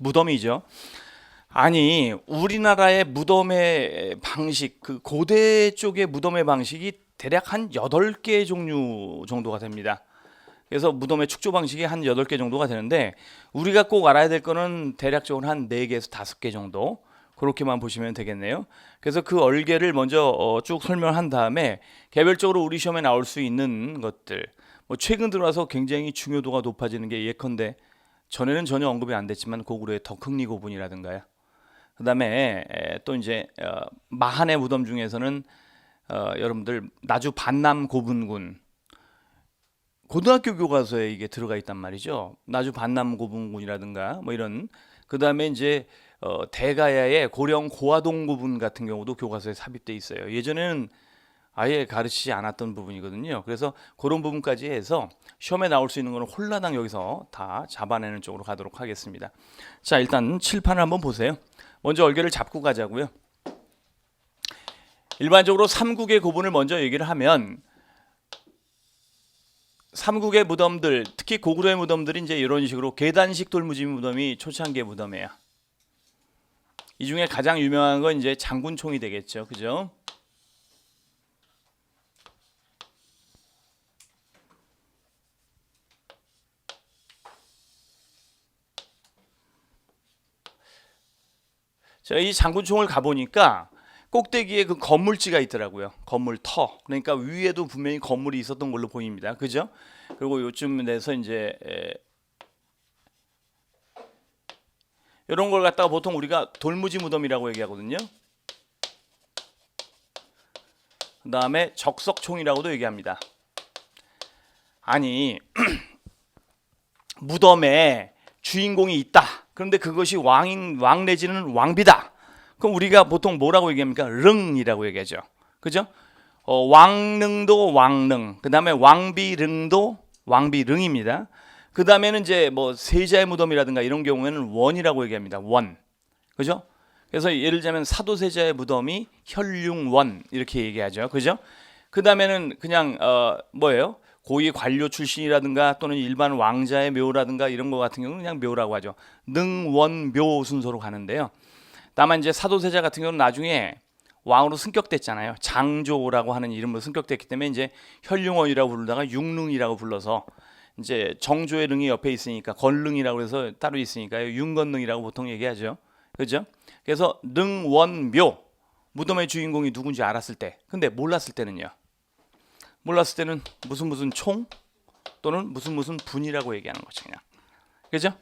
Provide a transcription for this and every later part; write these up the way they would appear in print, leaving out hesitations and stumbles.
무덤이죠. 아니, 우리나라의 무덤의 방식, 그 고대 쪽의 무덤의 방식이 대략 한 8개 종류 정도가 됩니다. 그래서 무덤의 축조 방식이 한 8개 정도가 되는데, 우리가 꼭 알아야 될 거는 대략적으로 한 4개에서 5개 정도, 그렇게만 보시면 되겠네요. 그래서 그 얼개를 먼저 쭉 설명한 다음에 개별적으로 우리 시험에 나올 수 있는 것들, 뭐 최근 들어와서 굉장히 중요도가 높아지는 게 예컨대 전에는 전혀 언급이 안 됐지만 고구려의 덕흥리 고분이라든가요. 그 다음에 또 이제 마한의 무덤 중에서는 여러분들 나주 반남 고분군, 고등학교 교과서에 이게 들어가 있단 말이죠. 나주 반남 고분군이라든가 뭐 이런. 그 다음에 이제 대가야의 고령 고화동 고분 같은 경우도 교과서에 삽입돼 있어요. 예전에는 아예 가르치지 않았던 부분이거든요. 그래서 그런 부분까지 해서 시험에 나올 수 있는 거는 홀라당 여기서 다 잡아내는 쪽으로 가도록 하겠습니다. 자, 일단 칠판을 한번 보세요. 먼저 얼개를 잡고 가자고요. 일반적으로 삼국의 고분을 먼저 얘기를 하면, 삼국의 무덤들, 특히 고구려의 무덤들이 이제 이런 식으로 계단식 돌무지 무덤이 초창기의 무덤이에요. 이 중에 가장 유명한 건 이제 장군총이 되겠죠, 그죠? 제가 이 장군총을 가보니까 꼭대기에 그 건물지가 있더라고요. 건물터. 그러니까 위에도 분명히 건물이 있었던 걸로 보입니다. 그죠? 그리고 요쯤 돼서 이제 이런 걸 갖다가 보통 우리가 돌무지 무덤이라고 얘기하거든요. 그 다음에 적석총이라고도 얘기합니다. 아니, 무덤에 주인공이 있다. 그런데 그것이 왕 내지는 왕비다. 그럼 우리가 보통 뭐라고 얘기합니까? 릉이라고 얘기하죠. 그죠? 왕릉도 왕릉, 그 다음에 왕비릉도 왕비릉입니다. 그 다음에는 이제 뭐 세자의 무덤이라든가 이런 경우에는 원이라고 얘기합니다. 원. 그죠? 그래서 예를 들자면 사도세자의 무덤이 혈융원 이렇게 얘기하죠. 그죠? 그 다음에는 그냥 뭐예요? 고위 관료 출신이라든가 또는 일반 왕자의 묘라든가 이런 거 같은 경우는 그냥 묘라고 하죠. 능원묘 순서로 가는데요. 다만 이제 사도세자 같은 경우는 나중에 왕으로 승격됐잖아요. 장조라고 하는 이름으로 승격됐기 때문에 이제 혈융원이라고 부르다가 융릉이라고 불러서 이제 정조의 릉이 옆에 있으니까 건릉이라고 해서 따로 있으니까요. 윤건릉이라고 보통 얘기하죠. 그죠? 그래서 능원묘, 무덤의 주인공이 누군지 알았을 때, 근데 몰랐을 때는요. 몰랐을 때는 무슨 총 또는 무슨 분이라고 얘기하는 거죠, 그냥. 그죠?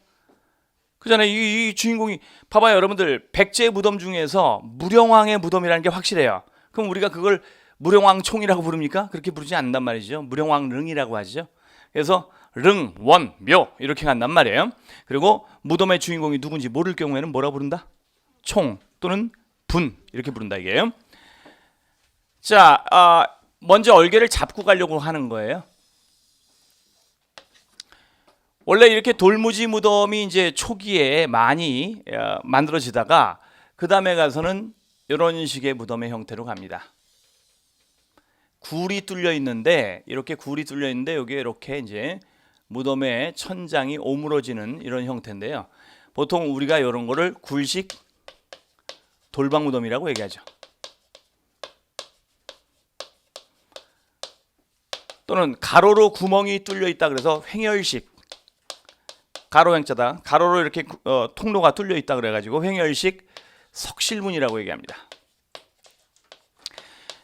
그잖아요. 이 주인공이 봐봐요, 여러분들. 백제의 무덤 중에서 무령왕의 무덤이라는 게 확실해요. 그럼 우리가 그걸 무령왕총이라고 부릅니까? 그렇게 부르지 않는단 말이죠. 무령왕릉이라고 하죠. 그래서 릉, 원, 묘 이렇게 간단 말이에요. 그리고 무덤의 주인공이 누군지 모를 경우에는 뭐라 부른다? 총 또는 분 이렇게 부른다 이게요. 자, 먼저 얼개를 잡고 가려고 하는 거예요. 원래 이렇게 돌무지 무덤이 이제 초기에 많이 만들어지다가 그 다음에 가서는 이런 식의 무덤의 형태로 갑니다. 굴이 뚫려 있는데 이렇게 굴이 뚫려 있는데 여기에 이렇게 이제 무덤의 천장이 오므러지는 이런 형태인데요. 보통 우리가 이런 거를 굴식 돌방 무덤이라고 얘기하죠. 또는 가로로 구멍이 뚫려 있다 그래서 횡열식, 가로 횡자다, 가로로 이렇게 통로가 뚫려 있다 그래가지고 횡열식 석실문이라고 얘기합니다.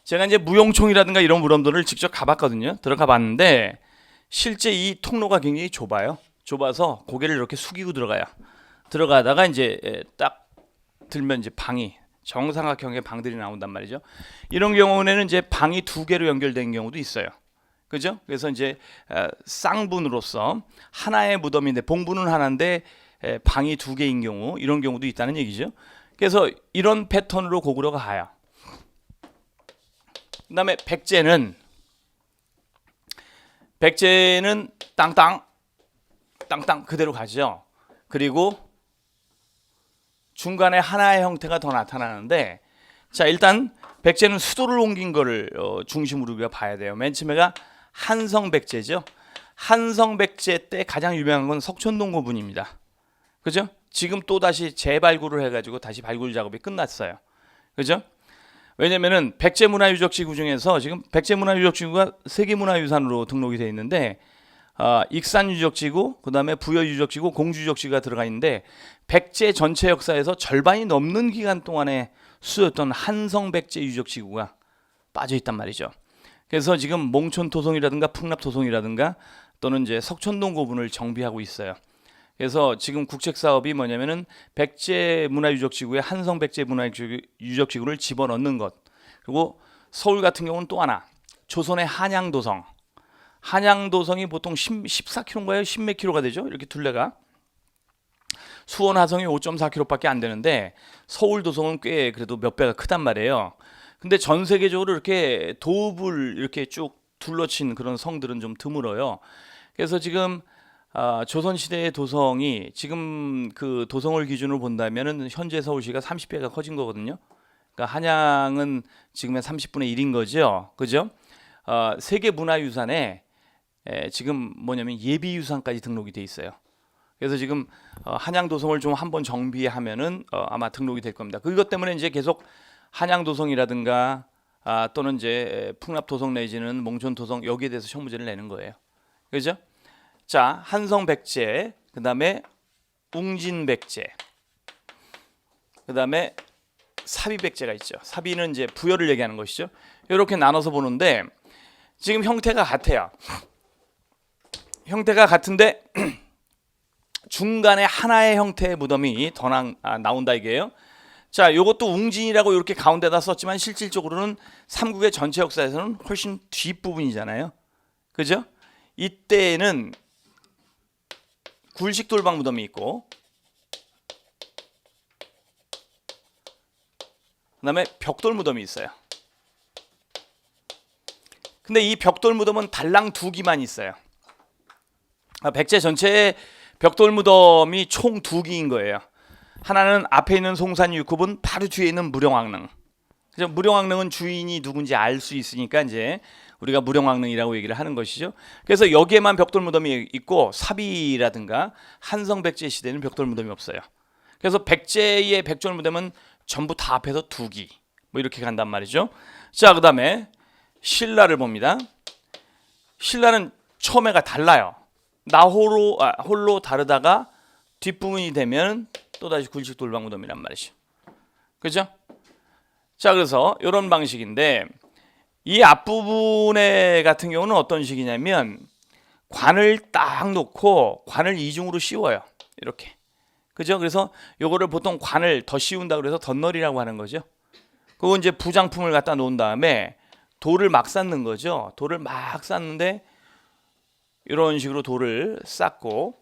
제가 이제 무용총이라든가 이런 무덤들을 직접 가봤거든요. 들어가 봤는데 실제 이 통로가 굉장히 좁아요. 좁아서 고개를 이렇게 숙이고 들어가요. 들어가다가 이제 딱 들면 이제 방이 정삼각형의 방들이 나온단 말이죠. 이런 경우에는 이제 방이 2개로 연결된 경우도 있어요. 그죠? 그래서 이제 쌍분으로서 하나의 무덤인데 봉분은 하나인데 방이 2개인 경우, 이런 경우도 있다는 얘기죠. 그래서 이런 패턴으로 고구려가 가요. 그 다음에 백제는 땅땅 그대로 가죠. 그리고 중간에 하나의 형태가 더 나타나는데, 자, 일단 백제는 수도를 옮긴 거를 중심으로 우리가 봐야 돼요. 맨 처음에가 한성백제죠. 한성백제 때 가장 유명한 건 석촌동 고분입니다. 그죠? 지금 또 다시 재발굴을 해가지고 다시 발굴 작업이 끝났어요. 그죠? 왜냐면은 백제문화유적지구 중에서 지금 백제문화유적지구가 세계문화유산으로 등록이 되어 있는데 익산유적지구, 그 다음에 부여유적지구, 공주유적지구가 들어가 있는데 백제 전체 역사에서 절반이 넘는 기간 동안에 쓰였던 한성백제유적지구가 빠져 있단 말이죠. 그래서 지금 몽촌도성이라든가 풍납도성이라든가 또는 이제 석촌동 고분을 정비하고 있어요. 그래서 지금 국책 사업이 뭐냐면은 백제문화유적지구에 한성백제문화유적지구를 집어넣는 것. 그리고 서울 같은 경우는 또 하나, 조선의 한양도성. 한양도성이 보통 14km인가요? 10몇 킬로가 되죠? 이렇게 둘레가. 수원 화성이 5.4km밖에 안 되는데 서울도성은 꽤 그래도 몇 배가 크단 말이에요. 근데 전 세계적으로 이렇게 도읍을 이렇게 쭉 둘러친 그런 성들은 좀 드물어요. 그래서 지금 조선시대의 도성이 지금 그 도성을 기준으로 본다면은 현재 서울시가 30배가 커진 거거든요. 그러니까 한양은 지금의 30분의 1인 거죠. 그죠? 세계문화유산에 지금 뭐냐면 예비유산까지 등록이 돼 있어요. 그래서 지금 한양도성을 좀 한번 정비하면은 아마 등록이 될 겁니다. 그것 때문에 이제 계속 한양도성이라든가 또는 이제 풍납도성 내지는 몽촌도성 여기에 대해서 청구제를 내는 거예요. 그죠? 자, 한성백제, 그 다음에 웅진백제, 그 다음에 사비백제가 있죠. 사비는 이제 부여를 얘기하는 것이죠. 이렇게 나눠서 보는데 지금 형태가 같아요. 형태가 같은데 중간에 하나의 형태의 무덤이 더 나온다 이게요. 자, 이것도 웅진이라고 이렇게 가운데다 썼지만 실질적으로는 삼국의 전체 역사에서는 훨씬 뒷부분이잖아요. 그죠? 이때는 굴식 돌방 무덤이 있고 그 다음에 벽돌 무덤이 있어요. 근데 이 벽돌 무덤은 달랑 2기만 있어요. 백제 전체에 벽돌 무덤이 총 2기인 거예요. 하나는 앞에 있는 송산 유급은 바로 뒤에 있는 무령왕릉. 그래서 무령왕릉은 주인이 누군지 알 수 있으니까 이제 우리가 무령왕릉이라고 얘기를 하는 것이죠. 그래서 여기에만 벽돌 무덤이 있고 사비라든가 한성백제 시대는 벽돌 무덤이 없어요. 그래서 백제의 벽돌 무덤은 전부 다 앞에서 2기 뭐 이렇게 간단 말이죠. 자, 그다음에 신라를 봅니다. 신라는 처음에가 달라요. 홀로 다르다가 뒷부분이 되면 또다시 굴식 돌방 무덤이란 말이죠. 그죠? 자, 그래서 이런 방식인데 이 앞부분에 같은 경우는 어떤 식이냐면 관을 딱 놓고 관을 이중으로 씌워요. 이렇게. 그죠? 그래서 요거를 보통 관을 더 씌운다 그래서 덧널이라고 하는 거죠. 그거 이제 부장품을 갖다 놓은 다음에 돌을 막 쌓는 거죠. 돌을 막 쌓는데 이런 식으로 돌을 쌓고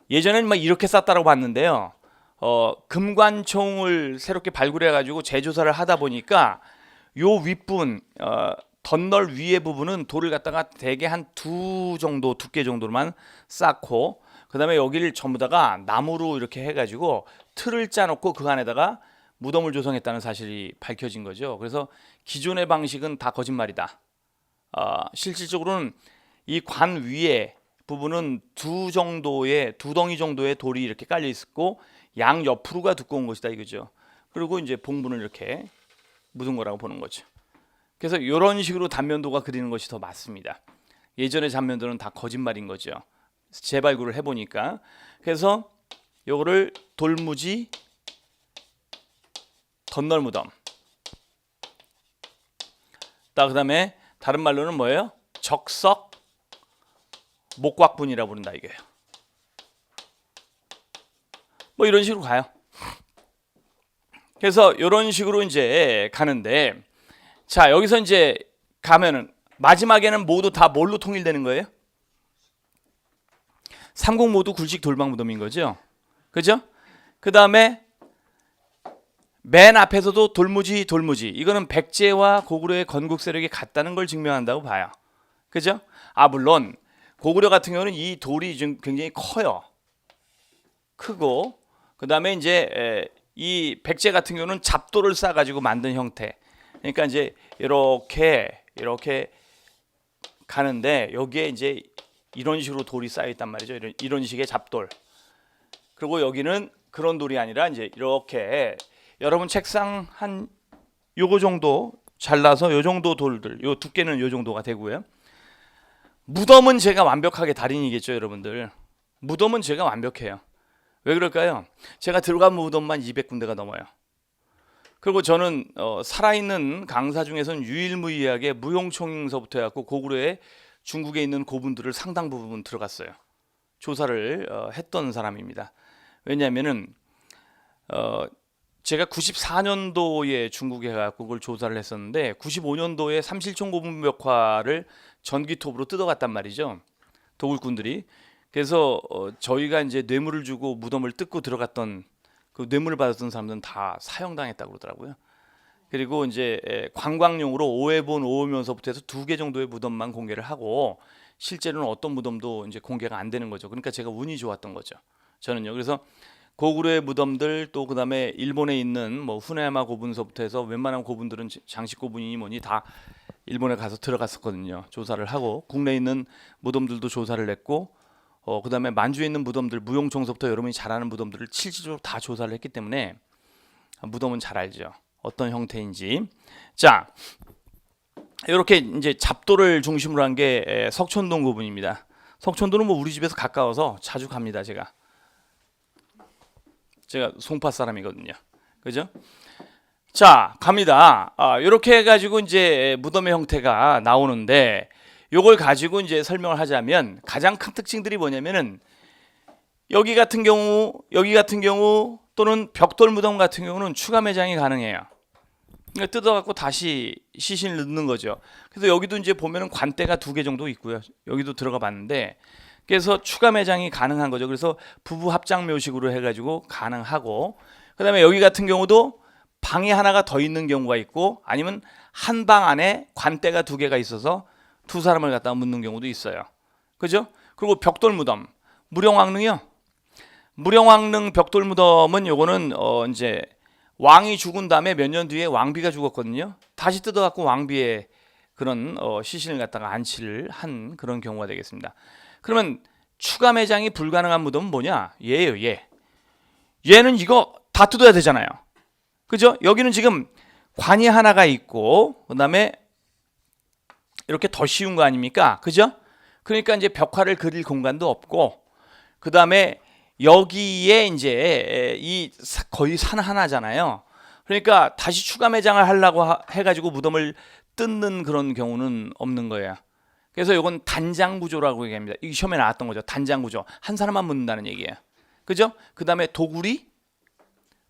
예전에는 막 이렇게 쌓다라고 봤는데요. 금관총을 새롭게 발굴해 가지고 재조사를 하다 보니까 요 윗부분 덧널 위에 부분은 돌을 갖다가 대개 한 2 정도 두께 정도로만 쌓고 그다음에 여기를 전부 다가 나무로 이렇게 해 가지고 틀을 짜 놓고 그 안에다가 무덤을 조성했다는 사실이 밝혀진 거죠. 그래서 기존의 방식은 다 거짓말이다. 실질적으로는 이 관 위에 부분은 2 덩이 정도의 돌이 이렇게 깔려 있었고 양 옆으로가 두꺼운 것이다 이거죠. 그리고 이제 봉분을 이렇게 묻은 거라고 보는 거죠. 그래서 이런 식으로 단면도가 그리는 것이 더 맞습니다. 예전의 단면도는 다 거짓말인 거죠. 재발굴을 해보니까. 그래서 요거를 돌무지 덧널 무덤. 그다음에 다른 말로는 뭐예요? 적석 목곽분이라고 부른다 이게요. 뭐 이런 식으로 가요. 그래서 이런 식으로 이제 가는데 자, 여기서 이제 가면은 마지막에는 모두 다 뭘로 통일되는 거예요? 삼국 모두 굴식 돌방 무덤인 거죠. 그죠? 그 다음에 맨 앞에서도 돌무지 이거는 백제와 고구려의 건국 세력이 같다는 걸 증명한다고 봐요. 그죠? 물론 고구려 같은 경우는 이 돌이 좀 굉장히 커요. 크고 그 다음에 이제 이 백제 같은 경우는 잡돌을 쌓아가지고 만든 형태. 그러니까 이제 이렇게 가는데 여기에 이제 이런 식으로 돌이 쌓여 있단 말이죠. 이런 식의 잡돌. 그리고 여기는 그런 돌이 아니라 이제 이렇게 여러분 책상 한 요거 정도 잘라서 요 정도 돌들, 요 두께는 요 정도가 되고요. 무덤은 제가 완벽하게 달인이겠죠, 여러분들. 무덤은 제가 완벽해요. 왜 그럴까요? 제가 들어간 무덤만 200군데가 넘어요. 그리고 저는 살아있는 강사 중에서는 유일무이하게 무용총서부터 해갖고 고구려에 중국에 있는 고분들을 상당 부분 들어갔어요. 조사를 했던 사람입니다. 왜냐하면은 제가 94년도에 중국에 가고 그걸 조사를 했었는데 95년도에 삼실총 고분벽화를 전기톱으로 뜯어갔단 말이죠. 도굴꾼들이. 그래서 저희가 이제 뇌물을 주고 무덤을 뜯고 들어갔던 그 뇌물을 받았던 사람들은 다 사형당했다고 그러더라고요. 그리고 이제 관광용으로 5회본 5호면서부터 해서 2개 정도의 무덤만 공개를 하고 실제로는 어떤 무덤도 이제 공개가 안 되는 거죠. 그러니까 제가 운이 좋았던 거죠. 저는요. 그래서 고구려의 무덤들 또 그다음에 일본에 있는 뭐 후네야마 고분서부터 해서 웬만한 고분들은 장식 고분이니 뭐니 다 일본에 가서 들어갔었거든요. 조사를 하고 국내에 있는 무덤들도 조사를 했고 그다음에 만주에 있는 무덤들 무용총서부터 여러분이 잘 아는 무덤들을 실질적으로 다 조사를 했기 때문에 무덤은 잘 알죠. 어떤 형태인지. 자, 이렇게 이제 잡도를 중심으로 한 게 석촌동 고분입니다. 석촌동은 뭐 우리 집에서 가까워서 자주 갑니다. 제가 송파 사람이거든요. 그죠? 자, 갑니다. 이렇게 해가지고 이제 무덤의 형태가 나오는데 요걸 가지고 이제 설명을 하자면 가장 큰 특징들이 뭐냐면은 여기 같은 경우 또는 벽돌 무덤 같은 경우는 추가 매장이 가능해요. 그러니까 뜯어갖고 다시 시신을 넣는 거죠. 그래서 여기도 이제 보면은 관대가 2개 정도 있고요. 여기도 들어가 봤는데 그래서 추가 매장이 가능한 거죠. 그래서 부부 합장 묘식으로 해가지고 가능하고 그다음에 여기 같은 경우도 방이 하나가 더 있는 경우가 있고 아니면 한 방 안에 관대가 2개가 있어서 2사람을 갖다가 묻는 경우도 있어요. 그죠? 그리고 벽돌 무덤, 무령왕릉이요. 무령왕릉 벽돌 무덤은 요거는 이제 왕이 죽은 다음에 몇 년 뒤에 왕비가 죽었거든요. 다시 뜯어갖고 왕비의 그런 시신을 갖다가 안치를 한 그런 경우가 되겠습니다. 그러면 추가 매장이 불가능한 무덤은 뭐냐? 얘예요, 얘. 얘는 이거 다 뜯어야 되잖아요. 그죠? 여기는 지금 관이 하나가 있고 그다음에 이렇게 더 쉬운 거 아닙니까? 그죠? 그러니까 이제 벽화를 그릴 공간도 없고 그다음에 여기에 이제 거의 산 하나잖아요. 그러니까 다시 추가 매장을 하려고 해가지고 무덤을 뜯는 그런 경우는 없는 거예요. 그래서 이건 단장 구조라고 얘기합니다. 이 시험에 나왔던 거죠. 단장 구조. 한 사람만 묻는다는 얘기예요. 그죠? 그다음에 도굴이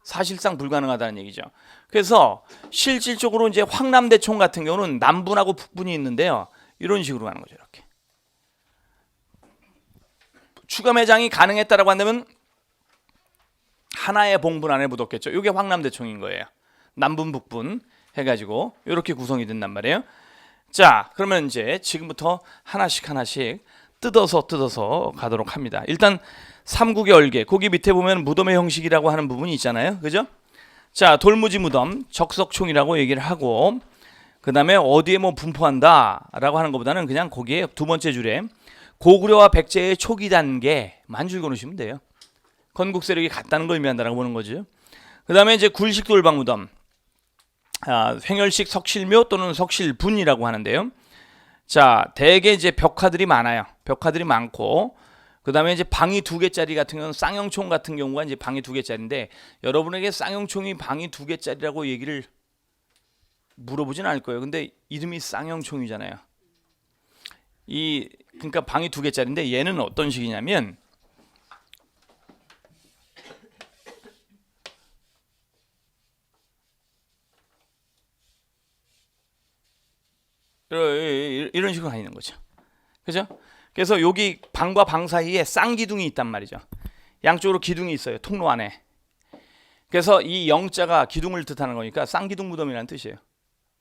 사실상 불가능하다는 얘기죠. 그래서 실질적으로 이제 황남대총 같은 경우는 남분하고 북분이 있는데요. 이런 식으로 가는 거죠. 이렇게. 추가 매장이 가능했다라고 한다면 하나의 봉분 안에 묻었겠죠. 이게 황남대총인 거예요. 남분 북분 해가지고 이렇게 구성이 된단 말이에요. 자, 그러면 이제 지금부터 하나씩 뜯어서 가도록 합니다. 일단 삼국의 얼개, 거기 밑에 보면 무덤의 형식이라고 하는 부분이 있잖아요. 그죠? 자, 돌무지 무덤, 적석총이라고 얘기를 하고 그 다음에 어디에 뭐 분포한다 라고 하는 것보다는 그냥 거기에 두 번째 줄에 고구려와 백제의 초기 단계만 줄 거놓으시면 돼요. 건국 세력이 같다는 걸 의미한다라고 보는 거죠. 그 다음에 이제 굴식 돌방 무덤, 횡혈식 석실묘 또는 석실분이라고 하는데요. 자, 대개 이제 벽화들이 많아요. 벽화들이 많고 그 다음에 이제 방이 2개짜리 같은 경우는 쌍용총 같은 경우가 이제 방이 2개짜리인데 여러분에게 쌍용총이 방이 2개짜리라고 얘기를 물어보진 않을 거예요. 근데 이름이 쌍용총이잖아요. 그러니까 방이 2개짜리인데 얘는 어떤 식이냐면 이런 식으로 다니는 거죠. 그죠? 그래서 여기 방과 방 사이에 쌍기둥이 있단 말이죠. 양쪽으로 기둥이 있어요. 통로 안에. 그래서 이 영자가 기둥을 뜻하는 거니까 쌍기둥 무덤이라는 뜻이에요.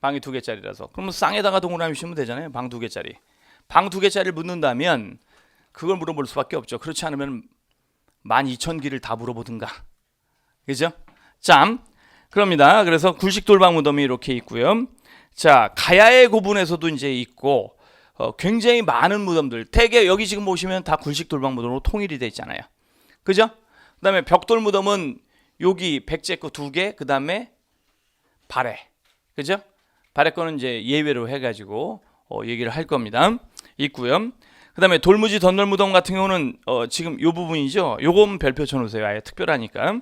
방이 2개짜리라서. 그러면 쌍에다가 동그라미 치면 되잖아요. 방 2개짜리. 방 2개짜리를 묻는다면 그걸 물어볼 수밖에 없죠. 그렇지 않으면 12,000기를 다 물어보든가. 그죠? 참, 그럽니다. 그래서 굴식 돌방 무덤이 이렇게 있고요. 자, 가야의 고분에서도 이제 있고 굉장히 많은 무덤들. 대개 여기 지금 보시면 다 굴식 돌방 무덤으로 통일이 돼 있잖아요. 그죠? 그다음에 벽돌 무덤은 여기 백제 거 2개, 그다음에 발해, 그죠? 발해 거는 이제 예외로 해가지고 얘기를 할 겁니다. 있고요. 그다음에 돌무지 덧널 무덤 같은 경우는 지금 요 부분이죠. 요건 별표 쳐놓으세요. 아예 특별하니까.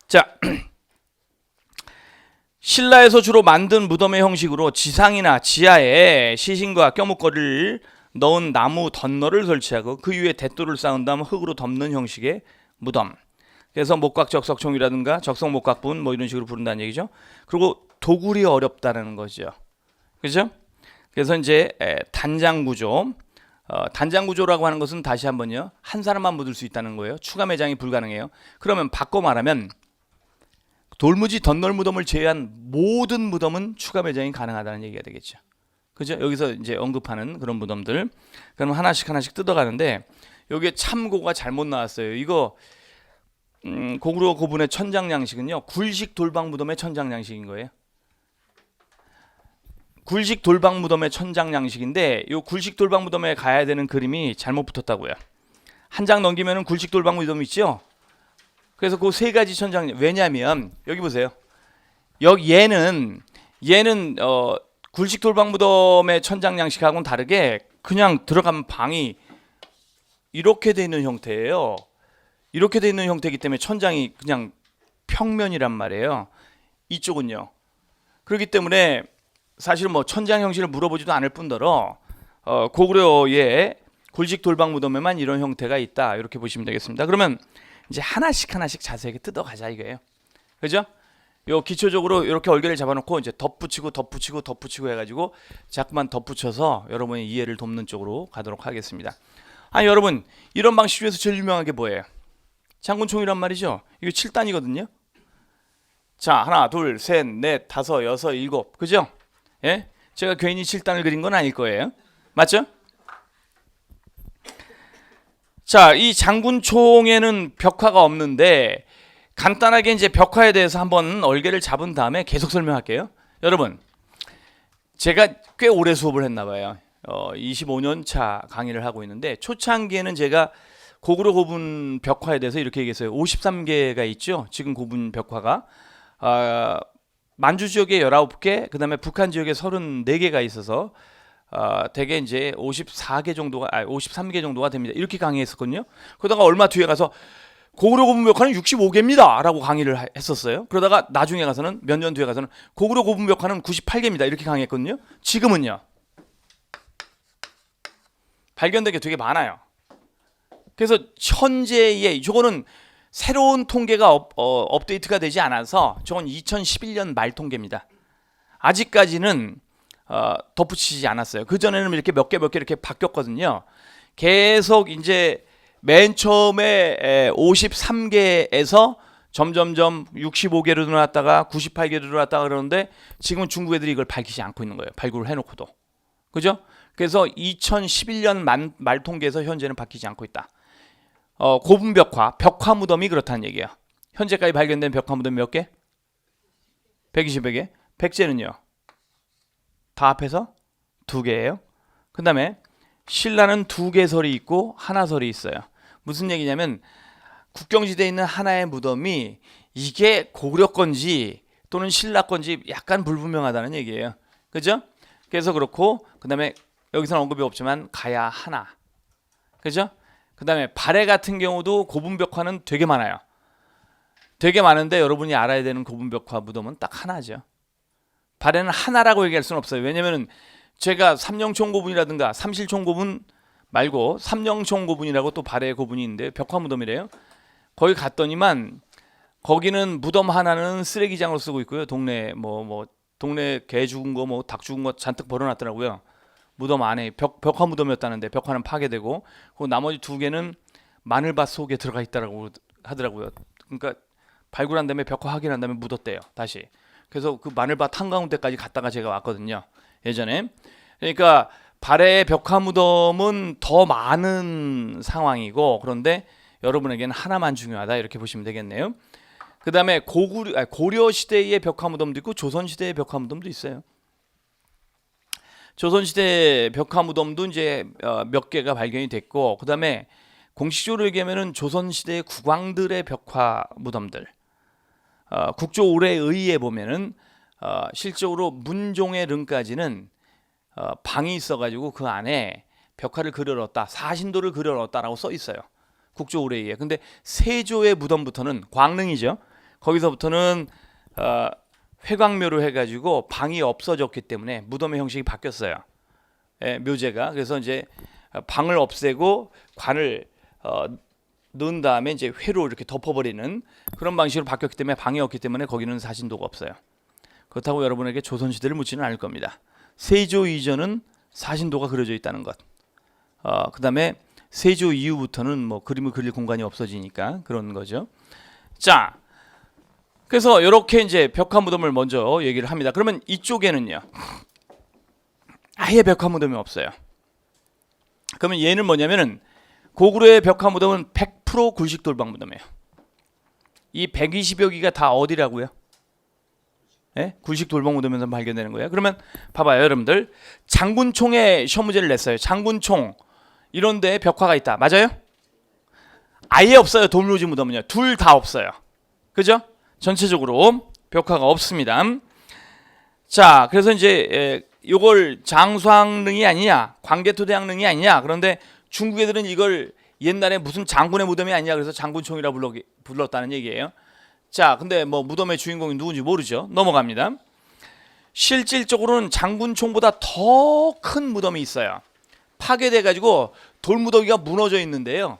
자, 신라에서 주로 만든 무덤의 형식으로 지상이나 지하에 시신과 껴묵거리를 넣은 나무 덧널을 설치하고 그 위에 대돌을 쌓은 다음 흙으로 덮는 형식의 무덤. 그래서 목각적석총이라든가 적성목각분 뭐 이런 식으로 부른다는 얘기죠. 그리고 도굴이 어렵다는 거죠. 그죠? 그래서 이제 단장구조. 단장구조라고 하는 것은 다시 한번요. 한 사람만 묻을 수 있다는 거예요. 추가 매장이 불가능해요. 그러면 바꿔 말하면 돌무지 덧널 무덤을 제외한 모든 무덤은 추가 매장이 가능하다는 얘기가 되겠죠. 그죠? 여기서 이제 언급하는 그런 무덤들. 그럼 하나씩 하나씩 뜯어가는데 여기에 참고가 잘못 나왔어요. 이거 고구려 고분의 천장 양식은요. 굴식 돌방 무덤의 천장 양식인 거예요. 굴식 돌방 무덤의 천장 양식인데 이 굴식 돌방 무덤에 가야 되는 그림이 잘못 붙었다고요. 한 장 넘기면은 굴식 돌방 무덤 있죠. 그래서 그 세 가지 천장, 왜냐하면 여기 보세요. 여기 얘는 굴식 돌방 무덤의 천장 양식하고는 다르게 그냥 들어가면 방이 이렇게 돼 있는 형태예요. 이렇게 돼 있는 형태이기 때문에 천장이 그냥 평면이란 말이에요. 이쪽은요. 그렇기 때문에 사실은 뭐 천장 형식을 물어보지도 않을 뿐더러 고구려의 굴식 돌방 무덤에만 이런 형태가 있다. 이렇게 보시면 되겠습니다. 그러면 이제 하나씩 자세하게 뜯어가자 이거예요. 그죠? 요 기초적으로 이렇게 얼개를 잡아놓고 이제 덧붙이고 해가지고 자꾸만 덧붙여서 여러분의 이해를 돕는 쪽으로 가도록 하겠습니다. 여러분 이런 방식 중에서 제일 유명한 게 뭐예요? 장군총이란 말이죠. 이거 7단이거든요. 자, 하나, 둘, 셋, 넷, 다섯, 여섯, 일곱, 그죠? 예? 제가 괜히 7단을 그린 건 아닐 거예요. 맞죠? 자, 이 장군총에는 벽화가 없는데 간단하게 이제 벽화에 대해서 한번 얼개를 잡은 다음에 계속 설명할게요. 여러분, 제가 꽤 오래 수업을 했나 봐요. 25년 차 강의를 하고 있는데 초창기에는 제가 고구려 고분 벽화에 대해서 이렇게 얘기했어요. 53개가 있죠. 지금 고분 벽화가 만주 지역에 19개, 그다음에 북한 지역에 34개가 있어서 대개 이제 54개 정도가 53개 정도가 됩니다. 이렇게 강의했었거든요. 그러다가 얼마 뒤에 가서 고구려 고분 벽화는 65개입니다라고 강의를 했었어요. 그러다가 나중에 가서는 몇 년 뒤에 가서는 고구려 고분 벽화는 98개입니다. 이렇게 강의했거든요. 지금은요. 발견된 게 되게 많아요. 그래서 현재의 저거는 새로운 통계가 업데이트가 되지 않아서 저건 2011년 말 통계입니다. 아직까지는 덧붙이지 않았어요. 그 전에는 이렇게 몇 개 이렇게 바뀌었거든요. 계속 이제 맨 처음에 53개에서 점점점 65개로 늘어났다가 98개로 늘어났다가 그러는데 지금은 중국 애들이 이걸 밝히지 않고 있는 거예요. 발굴을 해놓고도. 그죠? 그래서 2011년 말 통계에서 현재는 바뀌지 않고 있다. 고분 벽화 무덤이 그렇다는 얘기예요. 현재까지 발견된 벽화 무덤 몇 개? 120개. 백제는요? 다 합해서 2개예요. 그 다음에 신라는 2개 설이 있고 하나 설이 있어요. 무슨 얘기냐면 국경지대에 있는 하나의 무덤이 이게 고구려 건지 또는 신라 건지 약간 불분명하다는 얘기예요. 그죠? 그래서 그렇고 그 다음에 여기서는 언급이 없지만 가야 하나. 그죠? 그 다음에 발해 같은 경우도 고분벽화는 되게 많아요. 되게 많은데 여러분이 알아야 되는 고분벽화 무덤은 딱 하나죠. 발해는 하나라고 얘기할 수는 없어요. 왜냐면은 제가 삼령총 고분이라든가 삼실총 고분 말고 삼령총 고분이라고 또 발해 고분이 있는데 벽화 무덤이래요. 거기 갔더니만 거기는 무덤 하나는 쓰레기장으로 쓰고 있고요. 동네 동네 개 죽은 거 닭 죽은 거 잔뜩 버려놨더라고요. 무덤 안에 벽화 무덤이었다는데 벽화는 파괴되고 그 나머지 2개는 마늘밭 속에 들어가 있다라고 하더라고요. 그러니까 발굴한 다음에 벽화 확인한 다음에 묻었대요. 다시. 그래서 그 마늘밭 한가운데까지 갔다가 제가 왔거든요. 예전에. 그러니까 발해 벽화 무덤은 더 많은 상황이고 그런데 여러분에게는 하나만 중요하다 이렇게 보시면 되겠네요. 그 다음에 고려 시대의 벽화 무덤도 있고 조선 시대의 벽화 무덤도 있어요. 조선시대 벽화 무덤도 이제 몇 개가 발견이 됐고 그 다음에 공식적으로 얘기하면은 조선시대의 국왕들의 벽화 무덤들, 국조 올해의에 보면은 실적으로 문종의 릉까지는 방이 있어가지고 그 안에 벽화를 그려넣었다, 사신도를 그려넣었다라고 써 있어요. 국조 올해의에. 근데 세조의 무덤부터는 광릉이죠. 거기서부터는 회광묘로 해가지고 방이 없어졌기 때문에 무덤의 형식이 바뀌었어요. 예, 묘제가. 그래서 이제 방을 없애고 관을 넣은 다음에 이제 회로 이렇게 덮어버리는 그런 방식으로 바뀌었기 때문에 방이 없기 때문에 거기는 사신도가 없어요. 그렇다고 여러분에게 조선시대를 묻지는 않을 겁니다. 세조 이전은 사신도가 그려져 있다는 것. 그 다음에 세조 이후부터는 뭐 그림을 그릴 공간이 없어지니까 그런 거죠. 자, 그래서 이렇게 이제 벽화 무덤을 먼저 얘기를 합니다. 그러면 이쪽에는요, 아예 벽화 무덤이 없어요. 그러면 얘는 뭐냐면은 고구려의 벽화 무덤은 100% 굴식 돌방 무덤이에요. 이 120여 기가 다 어디라고요? 예? 굴식 돌방 무덤에서 발견되는 거예요. 그러면 봐봐요, 여러분들. 장군총에 시험 문제를 냈어요. 장군총 이런 데에 벽화가 있다. 맞아요? 아예 없어요. 돌묘지 무덤은요. 둘 다 없어요. 그죠? 전체적으로 벽화가 없습니다. 자, 그래서 이제 요걸 장수왕릉이 아니냐, 광개토대왕릉이 아니냐. 그런데 중국 애들은 이걸 옛날에 무슨 장군의 무덤이 아니냐 그래서 장군총이라 불렀다는 얘기예요. 자, 근데 뭐 무덤의 주인공이 누군지 모르죠. 넘어갑니다. 실질적으로는 장군총보다 더 큰 무덤이 있어요. 파괴돼 가지고 돌무더기가 무너져 있는데요.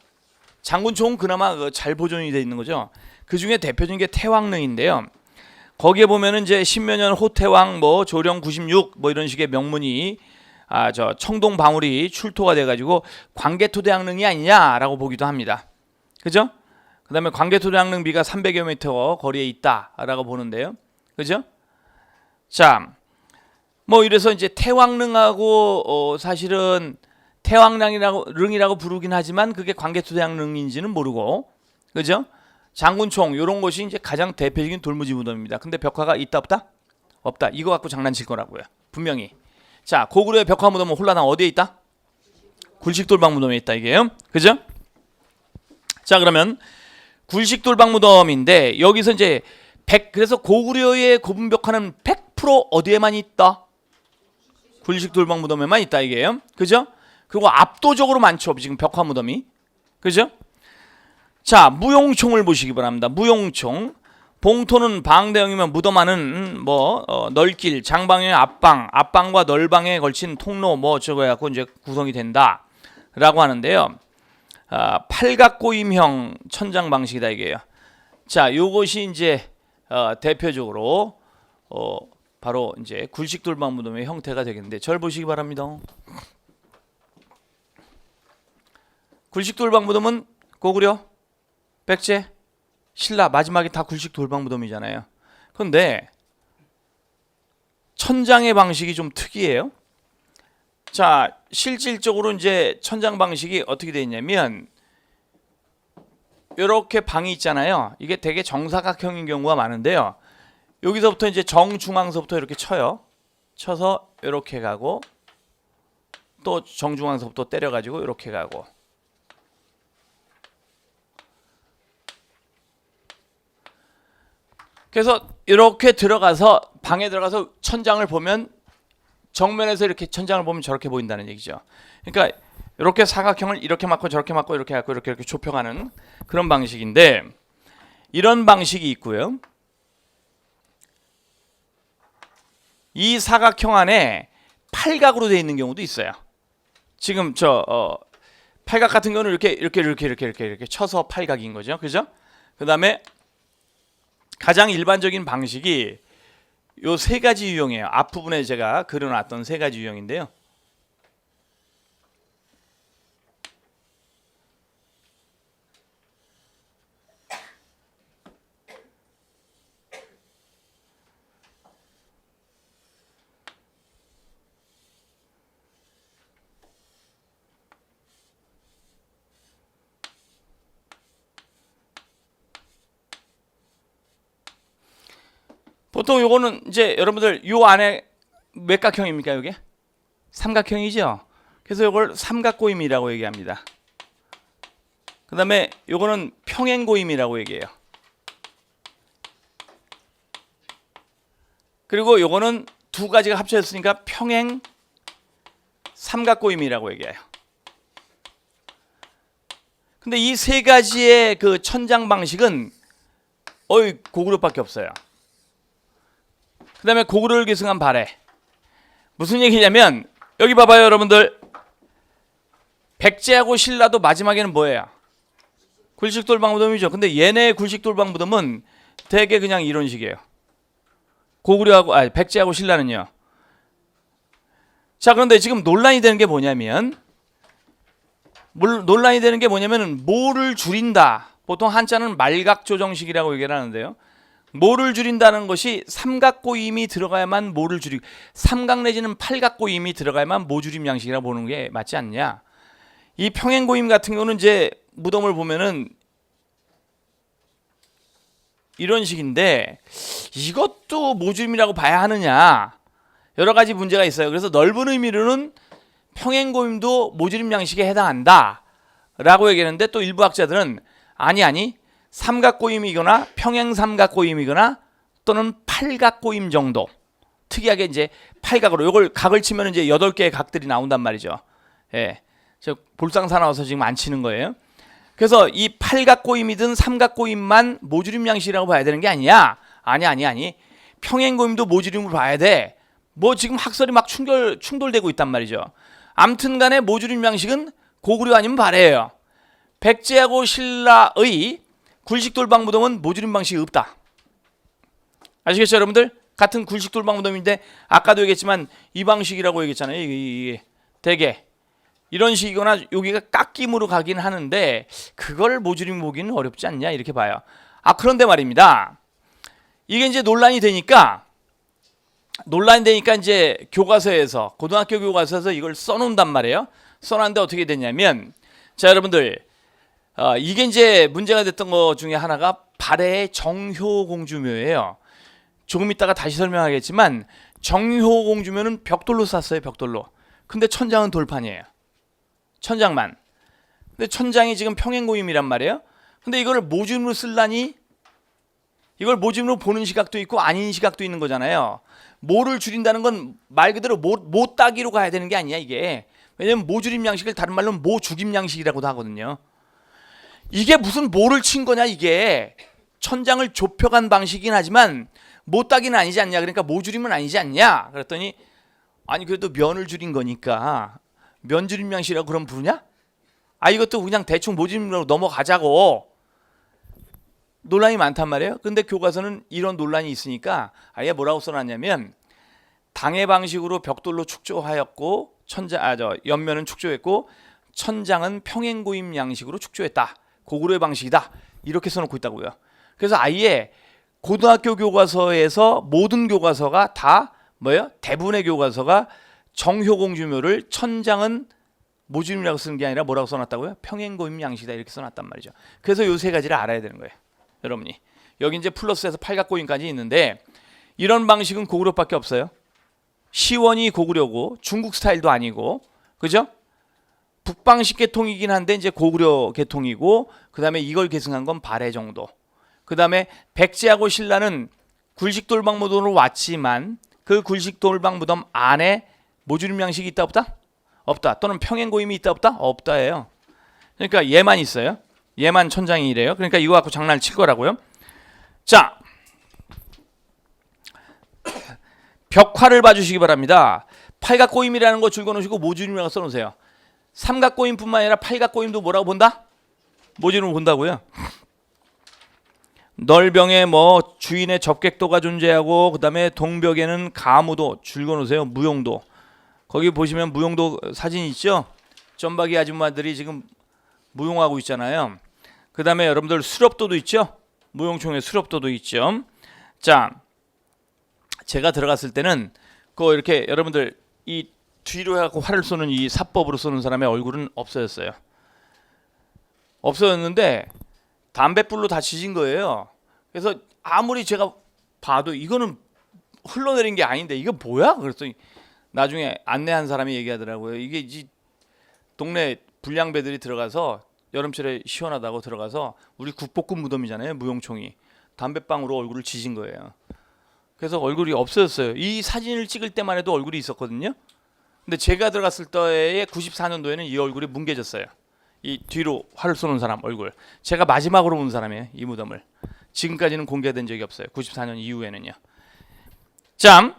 장군총은 그나마 잘 보존이 돼 있는 거죠. 그 중에 대표적인 게 태왕릉인데요. 거기에 보면은 이제 신묘년 호태왕 뭐 조령 96 뭐 이런 식의 명문이 저 청동 방울이 출토가 돼 가지고 광개토대왕릉이 아니냐라고 보기도 합니다. 그죠? 그다음에 광개토대왕릉 비가 300여 미터 거리에 있다라고 보는데요. 그죠? 자, 뭐 이래서 이제 태왕릉하고 사실은 태왕릉이라고 부르긴 하지만 그게 광개토대왕릉인지는 모르고, 그죠? 장군총 이런 것이 이제 가장 대표적인 돌무지 무덤입니다. 근데 벽화가 있다 없다? 없다. 이거 갖고 장난칠 거라고요. 분명히. 자, 고구려의 벽화 무덤은 홀라당 어디에 있다? 굴식돌방 무덤에 있다 이게요. 그죠? 자, 그러면 굴식돌방 무덤인데 여기서 이제 그래서 고구려의 고분 벽화는 100% 어디에만 있다? 굴식돌방 무덤에만 있다 이게요. 그죠? 그리고 압도적으로 많죠. 지금 벽화 무덤이. 그죠? 자, 무용총을 보시기 바랍니다. 무용총. 봉토는 방대형이면 무덤안은 널길, 장방의 앞방과 널방에 걸친 통로 뭐 저거 갖고 이제 구성이 된다라고 하는데요. 팔각고임형 천장 방식이다 이게요. 자, 요것이 이제 대표적으로 바로 이제 굴식돌방 무덤의 형태가 되겠는데, 절 보시기 바랍니다. 굴식돌방 무덤은 고구려, 백제, 신라 마지막에 다 굴식 돌방 무덤이잖아요. 그런데 천장의 방식이 좀 특이해요. 자, 실질적으로 이제 천장 방식이 어떻게 되어 있냐면 이렇게 방이 있잖아요. 이게 되게 정사각형인 경우가 많은데요. 여기서부터 이제 정중앙서부터 이렇게 쳐요. 쳐서 이렇게 가고 또 정중앙서부터 때려가지고 이렇게 가고. 그래서 이렇게 들어가서 방에 들어가서 천장을 보면 정면에서 이렇게 천장을 보면 저렇게 보인다는 얘기죠. 그러니까 이렇게 사각형을 이렇게 맞고 저렇게 맞고 이렇게 갖고 이렇게 좁혀가는 그런 방식인데, 이런 방식이 있고요. 이 사각형 안에 팔각으로 되어 있는 경우도 있어요. 지금 팔각 같은 경우는 이렇게 쳐서 팔각인 거죠. 그죠? 그다음에 가장 일반적인 방식이 요 세 가지 유형이에요. 앞부분에 제가 그려놨던 세 가지 유형인데요. 보통 요거는 이제 여러분들 요 안에 몇 각형입니까? 요게 삼각형이죠. 그래서 요걸 삼각고임이라고 얘기합니다. 그 다음에 요거는 평행고임이라고 얘기해요. 그리고 요거는 두 가지가 합쳐졌으니까 평행 삼각고임이라고 얘기해요. 근데 이 세 가지의 그 천장 방식은 고구려밖에 없어요. 그 다음에 고구려를 계승한 발해. 무슨 얘기냐면 여기 봐봐요 여러분들. 백제하고 신라도 마지막에는 뭐예요? 굴식돌방무덤이죠. 근데 얘네의 굴식돌방무덤은 되게 그냥 이런 식이에요. 백제하고 신라는요. 자, 그런데 지금 논란이 되는 게 뭐냐면 뭐를 줄인다. 보통 한자는 말각조정식이라고 얘기를 하는데요. 뭐를 줄인다는 것이 삼각고임이 들어가야만 뭐를 줄이고 삼각 내지는 팔각고임이 들어가야만 모줄임 양식이라고 보는 게 맞지 않냐. 이 평행고임 같은 경우는 이제 무덤을 보면은 이런 식인데 이것도 모줄임이라고 봐야 하느냐. 여러 가지 문제가 있어요. 그래서 넓은 의미로는 평행고임도 모줄임 양식에 해당한다 라고 얘기하는데 또 일부 학자들은 아니 삼각고임이거나 평행삼각고임이거나 또는 팔각고임 정도, 특이하게 이제 팔각으로 요걸 각을 치면 이제 8개의 각들이 나온단 말이죠. 예, 저 볼상사 나와서 지금 안 치는 거예요. 그래서 이 팔각고임이든 삼각고임만 모줄임 양식이라고 봐야 되는 게 아니냐. 아니 평행고임도 모줄임으로 봐야 돼. 뭐 지금 학설이 막 충돌되고 있단 말이죠. 암튼 간에 모줄임 양식은 고구려 아니면 발해예요. 백제하고 신라의 굴식돌방무덤은 모줄임 방식이 없다. 아시겠죠 여러분들? 같은 굴식돌방무덤인데 아까도 얘기했지만 이 방식이라고 얘기했잖아요. 이게 되게 이런 식이거나 여기가 깎임으로 가긴 하는데 그걸 모줄임 보기는 어렵지 않냐 이렇게 봐요. 그런데 말입니다. 이게 이제 논란이 되니까 이제 교과서에서 고등학교 교과서에서 이걸 써놓는단 말이에요. 써놨는데 어떻게 됐냐면 자 여러분들 이게 이제 문제가 됐던 것 중에 하나가 발해의 정효공주묘예요. 조금 이따가 다시 설명하겠지만 정효공주묘는 벽돌로 쌌어요. 벽돌로. 근데 천장은 돌판이에요. 천장만. 근데 천장이 지금 평행고임이란 말이에요. 근데 이거를 모줌으로 쓰려니 이걸 모줌으로 보는 시각도 있고 아닌 시각도 있는 거잖아요. 모를 줄인다는 건 말 그대로 모 따기로 가야 되는 게 아니야 이게. 왜냐면 모줄임 양식을 다른 말로 모죽임 양식이라고도 하거든요. 이게 무슨 모를 친 거냐 이게. 천장을 좁혀간 방식이긴 하지만 모 따기는 아니지 않냐. 그러니까 모줄임은 아니지 않냐. 그랬더니 아니 그래도 면을 줄인 거니까 면줄임 양식이라고 그럼 부르냐? 이것도 그냥 대충 모줄임으로 넘어가자고. 논란이 많단 말이에요. 근데 교과서는 이런 논란이 있으니까 아예 뭐라고 써놨냐면 당해 방식으로 벽돌로 축조하였고 옆면은 축조했고 천장은 평행고임 양식으로 축조했다. 고구려의 방식이다. 이렇게 써놓고 있다고요. 그래서 아예 고등학교 교과서에서 모든 교과서가 다 뭐예요? 대부분의 교과서가 정효공주묘를 천장은 모줄임이라고 쓰는 게 아니라 뭐라고 써놨다고요? 평행고임 양식이다 이렇게 써놨단 말이죠. 그래서 요 세 가지를 알아야 되는 거예요. 여러분이 여기 이제 플러스해서 팔각고임까지 있는데 이런 방식은 고구려밖에 없어요. 시원이 고구려고 중국 스타일도 아니고 그죠? 북방식 계통이긴 한데 이제 고구려 계통이고 그 다음에 이걸 계승한 건 발해 정도. 그 다음에 백제하고 신라는 굴식돌방무덤으로 왔지만 그 굴식돌방무덤 안에 모줄임 양식이 있다 없다? 없다. 또는 평행고임이 있다 없다? 없다예요. 그러니까 얘만 있어요. 얘만 천장이 이래요. 그러니까 이거 갖고 장난을 칠 거라고요. 자, 벽화를 봐주시기 바랍니다. 팔각고임이라는 거 줄거놓으시고 모줄임이라고 써놓으세요. 삼각고임뿐만 아니라 팔각고임도 뭐라고 본다? 모줄임을 본다고요. 널병에 뭐 주인의 접객도가 존재하고 그 다음에 동벽에는 가무도 줄거놓으세요. 무용도. 거기 보시면 무용도 사진 있죠? 점박이 아줌마들이 지금 무용하고 있잖아요. 그 다음에 여러분들 수렵도도 있죠? 무용총회 수렵도도 있죠. 자, 제가 들어갔을 때는 그 이렇게 여러분들 이 뒤로 해갖고 활을 쏘는 이 사법으로 쏘는 사람의 얼굴은 없어졌어요. 없어졌는데 담뱃불로 다 지진 거예요. 그래서 아무리 제가 봐도 이거는 흘러내린 게 아닌데 이거 뭐야? 그랬더니 나중에 안내한 사람이 얘기하더라고요. 이게 이 동네 불량배들이 들어가서 여름철에 시원하다고 들어가서 우리 국복군 무덤이잖아요. 무용총이 담배방으로 얼굴을 지진 거예요. 그래서 얼굴이 없어졌어요. 이 사진을 찍을 때만 해도 얼굴이 있었거든요. 근데 제가 들어갔을 때에 94년도에는 이 얼굴이 뭉개졌어요. 이 뒤로 활을 쏘는 사람 얼굴. 제가 마지막으로 본 사람이에요. 이 무덤을. 지금까지는 공개된 적이 없어요. 94년 이후에는요. 자,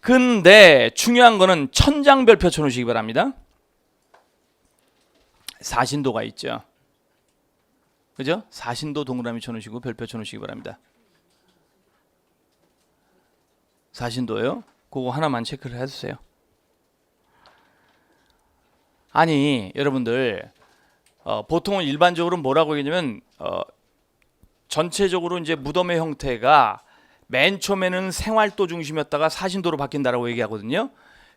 근데 중요한 거는 천장별표 쳐놓으시기 바랍니다. 사신도가 있죠. 그죠? 사신도 동그라미 쳐놓으시고 별표 쳐놓으시기 바랍니다. 사신도요. 그거 하나만 체크를 해주세요. 아니 여러분들 보통은 일반적으로 뭐라고 얘기하냐면 전체적으로 이제 무덤의 형태가 맨 처음에는 생활도 중심이었다가 사신도로 바뀐다라고 얘기하거든요.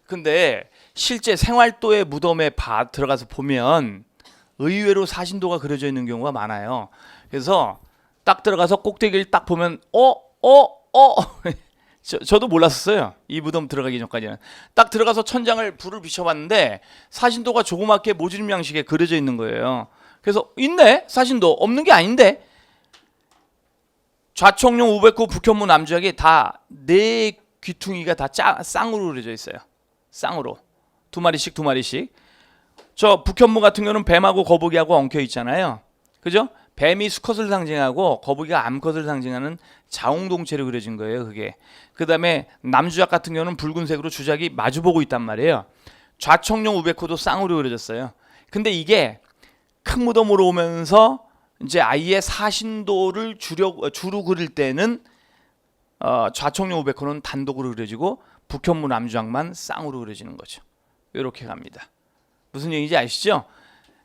근데 실제 생활도의 무덤에 들어가서 보면 의외로 사신도가 그려져 있는 경우가 많아요. 그래서 딱 들어가서 꼭대기를 딱 보면 저도 몰랐었어요. 이 무덤 들어가기 전까지는. 딱 들어가서 천장을 불을 비춰봤는데 사신도가 조그맣게 모듈 양식에 그려져 있는 거예요. 그래서 있네? 사신도 없는 게 아닌데? 좌청룡 우백호 북현무 남주역이 다 네 귀퉁이가 다 쌍으로 그려져 있어요. 쌍으로. 두 마리씩. 저 북현무 같은 경우는 뱀하고 거북이하고 엉켜 있잖아요. 그죠? 뱀이 수컷을 상징하고 거북이가 암컷을 상징하는 자웅동체로 그려진 거예요. 그게. 그 다음에 남주작 같은 경우는 붉은색으로 주작이 마주보고 있단 말이에요. 좌청룡 우백호도 쌍으로 그려졌어요. 근데 이게 큰 무덤으로 오면서 이제 아예 사신도를 주로 그릴 때는 좌청룡 우백호는 단독으로 그려지고 북현무 남주작만 쌍으로 그려지는 거죠. 이렇게 갑니다. 무슨 얘기인지 아시죠?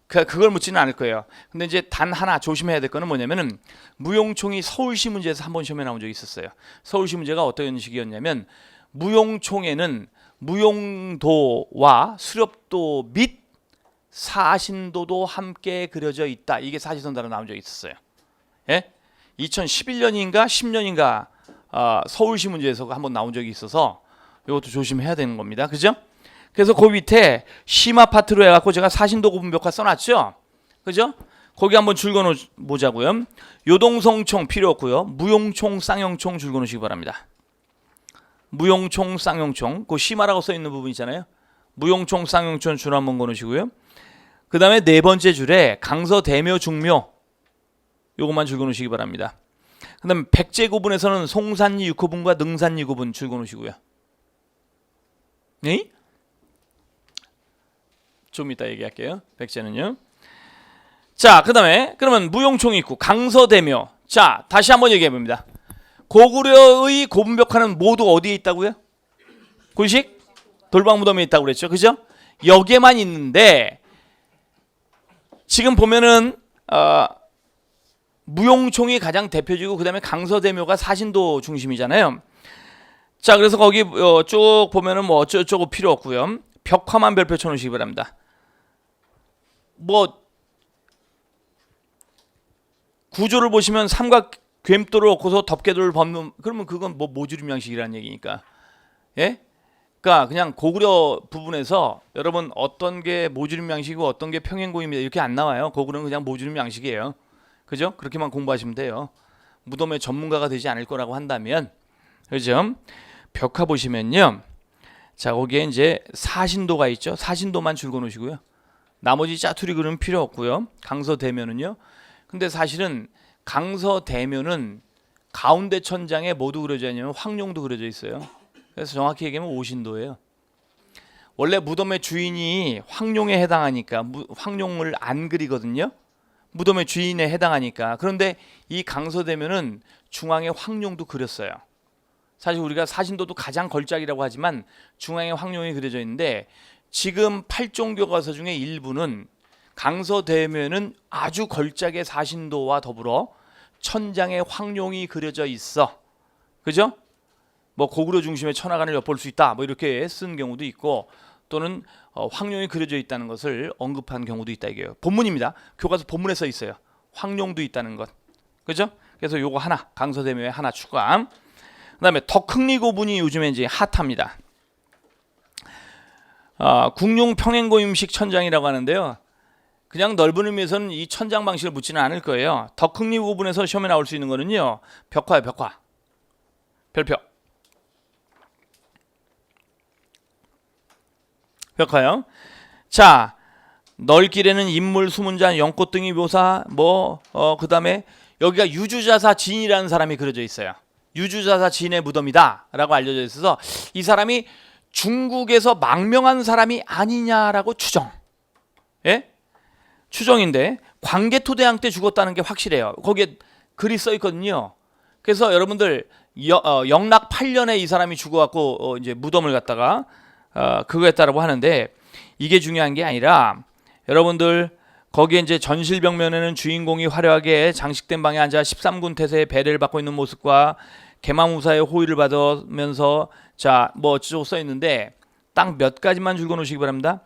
그걸 묻지는 않을 거예요. 근데 이제 단 하나 조심해야 될 거는 뭐냐면은 무용총이 서울시 문제에서 한번 시험에 나온 적이 있었어요. 서울시 문제가 어떤 식이었냐면 무용총에는 무용도와 수렵도 및 사신도도 함께 그려져 있다. 이게 사지선다로 나온 적이 있었어요. 예? 2011년인가 10년인가 서울시 문제에서 한번 나온 적이 있어서 이것도 조심해야 되는 겁니다. 그죠? 그래서 그 밑에 심화 파트로 해갖고 제가 사신도 구분벽화 써놨죠. 그죠? 거기 한번 줄거놓보자고요. 요동성총 필요 없고요. 무용총, 쌍용총 줄거놓으시기 바랍니다. 무용총, 쌍용총. 그 심화라고 써있는 부분 있잖아요. 무용총, 쌍용총 줄 한번 거놓으시고요. 그 다음에 네 번째 줄에 강서, 대묘, 중묘 요것만 줄거놓으시기 바랍니다. 그 다음에 백제 구분에서는 송산리 6호분과 능산리 구분 줄거놓으시고요. 네? 좀 이따 얘기할게요. 백제는요. 자, 그 다음에 그러면 무용총이 있고 강서대묘. 자, 다시 한번 얘기해 봅니다. 고구려의 고분벽화는 모두 어디에 있다고요? 굴식? 돌방무덤에 있다고 그랬죠. 그죠? 여기에만 있는데 지금 보면은 무용총이 가장 대표적이고 그 다음에 강서대묘가 사신도 중심이잖아요. 자, 그래서 거기 쭉 보면은 뭐 어쩌고 필요 없고요. 벽화만 별표 쳐놓으시기 바랍니다. 뭐 구조를 보시면 삼각 괸돌을 얻고서 덮개돌을 밟는 그러면 그건 뭐 모주름 양식이라는 얘기니까. 예? 그러니까 그냥 고구려 부분에서 여러분 어떤 게 모주름 양식이고 어떤 게 평행고입니다. 이렇게 안 나와요. 고구려는 그냥 모주름 양식이에요. 그죠? 그렇게만 공부하시면 돼요. 무덤의 전문가가 되지 않을 거라고 한다면. 그죠? 벽화 보시면요. 자, 거기에 이제 사신도가 있죠. 사신도만 줄거 놓으시고요. 나머지 짜투리 그림은 필요 없고요. 강서대묘는요. 근데 사실은 강서대묘는 가운데 천장에 뭐도 그려져 있냐면 황룡도 그려져 있어요. 그래서 정확히 얘기하면 오신도예요. 원래 무덤의 주인이 황룡에 해당하니까 황룡을 안 그리거든요. 무덤의 주인에 해당하니까. 그런데 이 강서대묘는 중앙에 황룡도 그렸어요. 사실 우리가 사신도도 가장 걸작이라고 하지만 중앙에 황룡이 그려져 있는데 지금 8종교과서 중에 일부는 강서대묘는 아주 걸작의 사신도와 더불어 천장에 황룡이 그려져 있어. 그죠? 뭐 고구려 중심의 천하관을 엿볼 수 있다. 뭐 이렇게 쓴 경우도 있고 또는 황룡이 그려져 있다는 것을 언급한 경우도 있다 이게요. 본문입니다. 교과서 본문에 써 있어요. 황룡도 있다는 것. 그죠? 그래서 요거 하나 강서대묘에 하나 추가. 그다음에 덕흥리고분이 요즘에 이제 핫합니다. 궁룡 평행고임식 천장이라고 하는데요. 그냥 넓은 의미에서는 이 천장 방식을 묻지는 않을 거예요. 덕흥리 고분에서 시험에 나올 수 있는 거는요. 벽화예요. 벽화. 별표. 벽화요. 자, 널길에는 인물, 수문자, 연꽃 등의 묘사 그 다음에 여기가 유주자사 진이라는 사람이 그려져 있어요. 유주자사 진의 무덤이다 라고 알려져 있어서 이 사람이 중국에서 망명한 사람이 아니냐라고 추정. 예? 추정인데 광개토대왕 때 죽었다는 게 확실해요. 거기에 글이 써 있거든요. 그래서 여러분들 영락 8년에 이 사람이 죽어갖고 이제 무덤을 갖다가 그거 했다라고 하는데 이게 중요한 게 아니라 여러분들 거기에 이제 전실벽면에는 주인공이 화려하게 장식된 방에 앉아 13군 태세의 배례를 받고 있는 모습과 계마무사의 호의를 받으면서 자 뭐 어쩌고 써 있는데 딱 몇 가지만 줄거 놓으시기 바랍니다.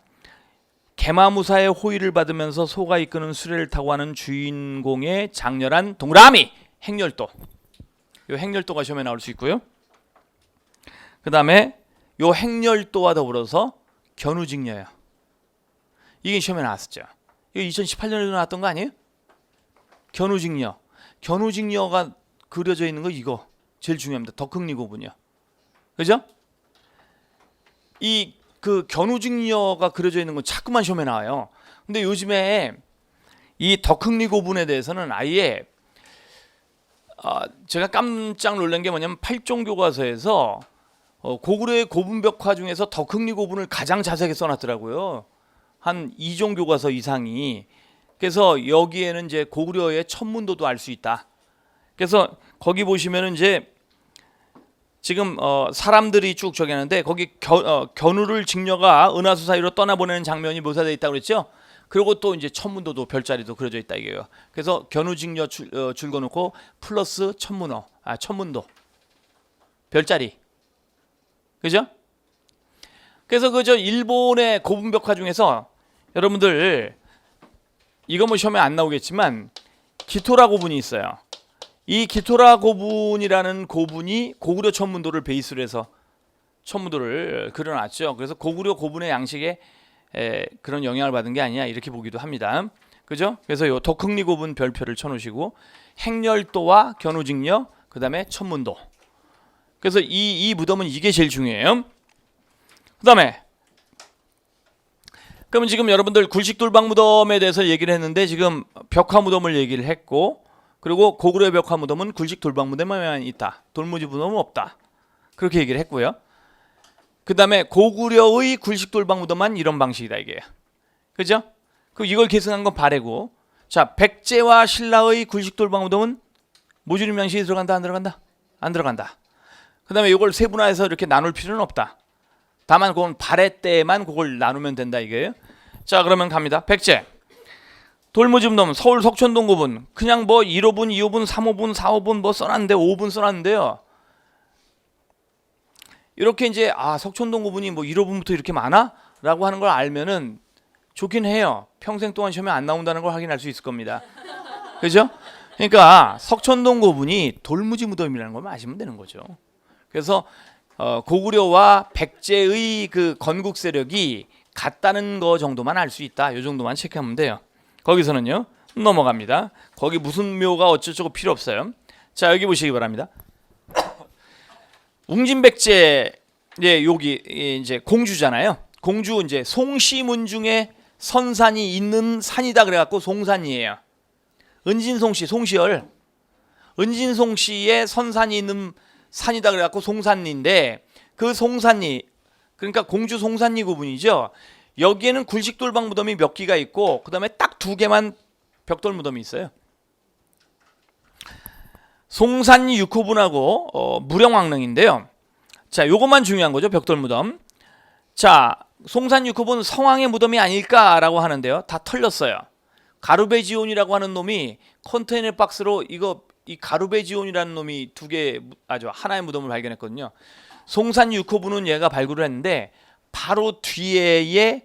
계마무사의 호의를 받으면서 소가 이끄는 수레를 타고 가는 주인공의 장렬한 동그라미 행렬도. 요 행렬도가 시험에 나올 수 있고요. 그 다음에 요 행렬도와 더불어서 견우직녀예요. 이게 시험에 나왔었죠. 이거 2018년에도 나왔던 거 아니에요? 견우직녀. 견우직녀가 그려져 있는 거 이거 제일 중요합니다. 덕흥리 고분이요. 그죠? 이 그 견우직녀가 그려져 있는 건 자꾸만 시험에 나와요. 근데 요즘에 이 덕흥리 고분에 대해서는 아예 제가 깜짝 놀란 게 뭐냐면 팔종교과서에서 고구려의 고분벽화 중에서 덕흥리 고분을 가장 자세하게 써놨더라고요. 한 2종 교과서 이상이. 그래서 여기에는 이제 고구려의 천문도도 알 수 있다. 그래서 거기 보시면은 이제 지금 사람들이 쭉 저기 하는데 거기 견우를 직녀가 은하수 사이로 떠나보내는 장면이 묘사되어 있다고 그랬죠. 그리고 또 이제 천문도도 별자리도 그려져 있다 이게요. 그래서 견우 직녀 줄거놓고 플러스 천문도 별자리. 그죠? 그래서 그저 일본의 고분벽화 중에서 여러분들 이거 뭐 시험에 안 나오겠지만 기토라 고분이 있어요. 이 기토라 고분이라는 고분이 고구려 천문도를 베이스로 해서 천문도를 그려놨죠. 그래서 고구려 고분의 양식에 그런 영향을 받은 게 아니냐 이렇게 보기도 합니다. 그죠? 그래서 요 덕흥리 고분 별표를 쳐놓으시고 행렬도와 견우직녀 그 다음에 천문도. 그래서 이 무덤은 이게 제일 중요해요. 그 다음에 그러면 지금 여러분들 굴식돌방 무덤에 대해서 얘기를 했는데 지금 벽화 무덤을 얘기를 했고 그리고 고구려의 벽화 무덤은 굴식돌방 무덤에만 있다. 돌무지 무덤은 없다. 그렇게 얘기를 했고요. 그 다음에 고구려의 굴식돌방 무덤만 이런 방식이다 이게요. 그죠? 그 이걸 계승한 건 바래고 자 백제와 신라의 굴식돌방 무덤은 모주림 양식이 들어간다 안 들어간다? 안 들어간다. 그 다음에 이걸 세분화해서 이렇게 나눌 필요는 없다. 다만 그건 발해 때만 그걸 나누면 된다 이거예요. 자 그러면 갑니다. 백제 돌무지 무덤 서울 석촌동 고분 그냥 뭐 1호분, 2호분, 3호분, 4호분 뭐 써놨는데 5분 써놨는데요. 이렇게 이제 석촌동 고분이 뭐 1호분부터 이렇게 많아? 라고 하는 걸 알면은 좋긴 해요. 평생 동안 시험에 안 나온다는 걸 확인할 수 있을 겁니다. 그죠? 그러니까 석촌동 고분이 돌무지 무덤이라는 걸 아시면 되는 거죠. 그래서 고구려와 백제의 그 건국 세력이 같다는 거 정도만 알 수 있다. 이 정도만 체크하면 돼요. 거기서는요 넘어갑니다. 거기 무슨 묘가 어쩌고 필요 없어요. 자 여기 보시기 바랍니다. 웅진백제 여기 이제 공주잖아요. 공주 이제 송시문 중에 선산이 있는 산이다 그래갖고 송산이에요. 은진송씨 송시열 은진송씨의 선산이 있는 산이다 그래갖고 송산리인데 그 송산리 그러니까 공주 송산리 구분이죠. 여기에는 굴식돌방 무덤이 몇 기가 있고 그 다음에 딱 2개만 벽돌 무덤이 있어요. 송산리 6호분하고 무령왕릉인데요. 자 요것만 중요한 거죠. 벽돌 무덤. 자 송산 6호분 성왕의 무덤이 아닐까라고 하는데요. 다 털렸어요. 가루베지온이라고 하는 놈이 컨테이너 박스로 이 가루베지온이라는 놈이 하나의 무덤을 발견했거든요. 송산 6호분은 얘가 발굴을 했는데 바로 뒤에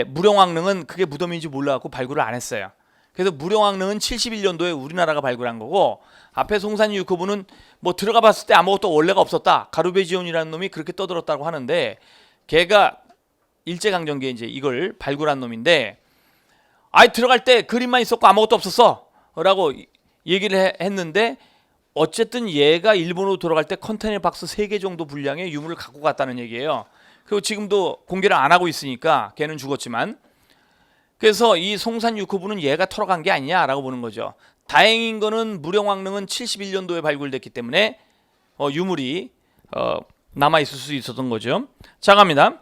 무령왕릉은 그게 무덤인지 몰라갖고 발굴을 안 했어요. 그래서 무령왕릉은 71년도에 우리나라가 발굴한 거고 앞에 송산 6호분은 뭐 들어가 봤을 때 아무것도 원래가 없었다. 가루베지온이라는 놈이 그렇게 떠들었다고 하는데 걔가 일제강점기에 이제 이걸 발굴한 놈인데 아이 들어갈 때 그림만 있었고 아무것도 없었어 라고 얘기를 했는데 어쨌든 얘가 일본으로 돌아갈 때 컨테이너 박스 3개 정도 분량의 유물을 갖고 갔다는 얘기예요. 그리고 지금도 공개를 안 하고 있으니까 걔는 죽었지만, 그래서 이 송산 6호부는 얘가 털어간 게 아니냐라고 보는 거죠. 다행인 거는 무령왕릉은 71년도에 발굴됐기 때문에 유물이 남아있을 수 있었던 거죠. 자, 갑니다.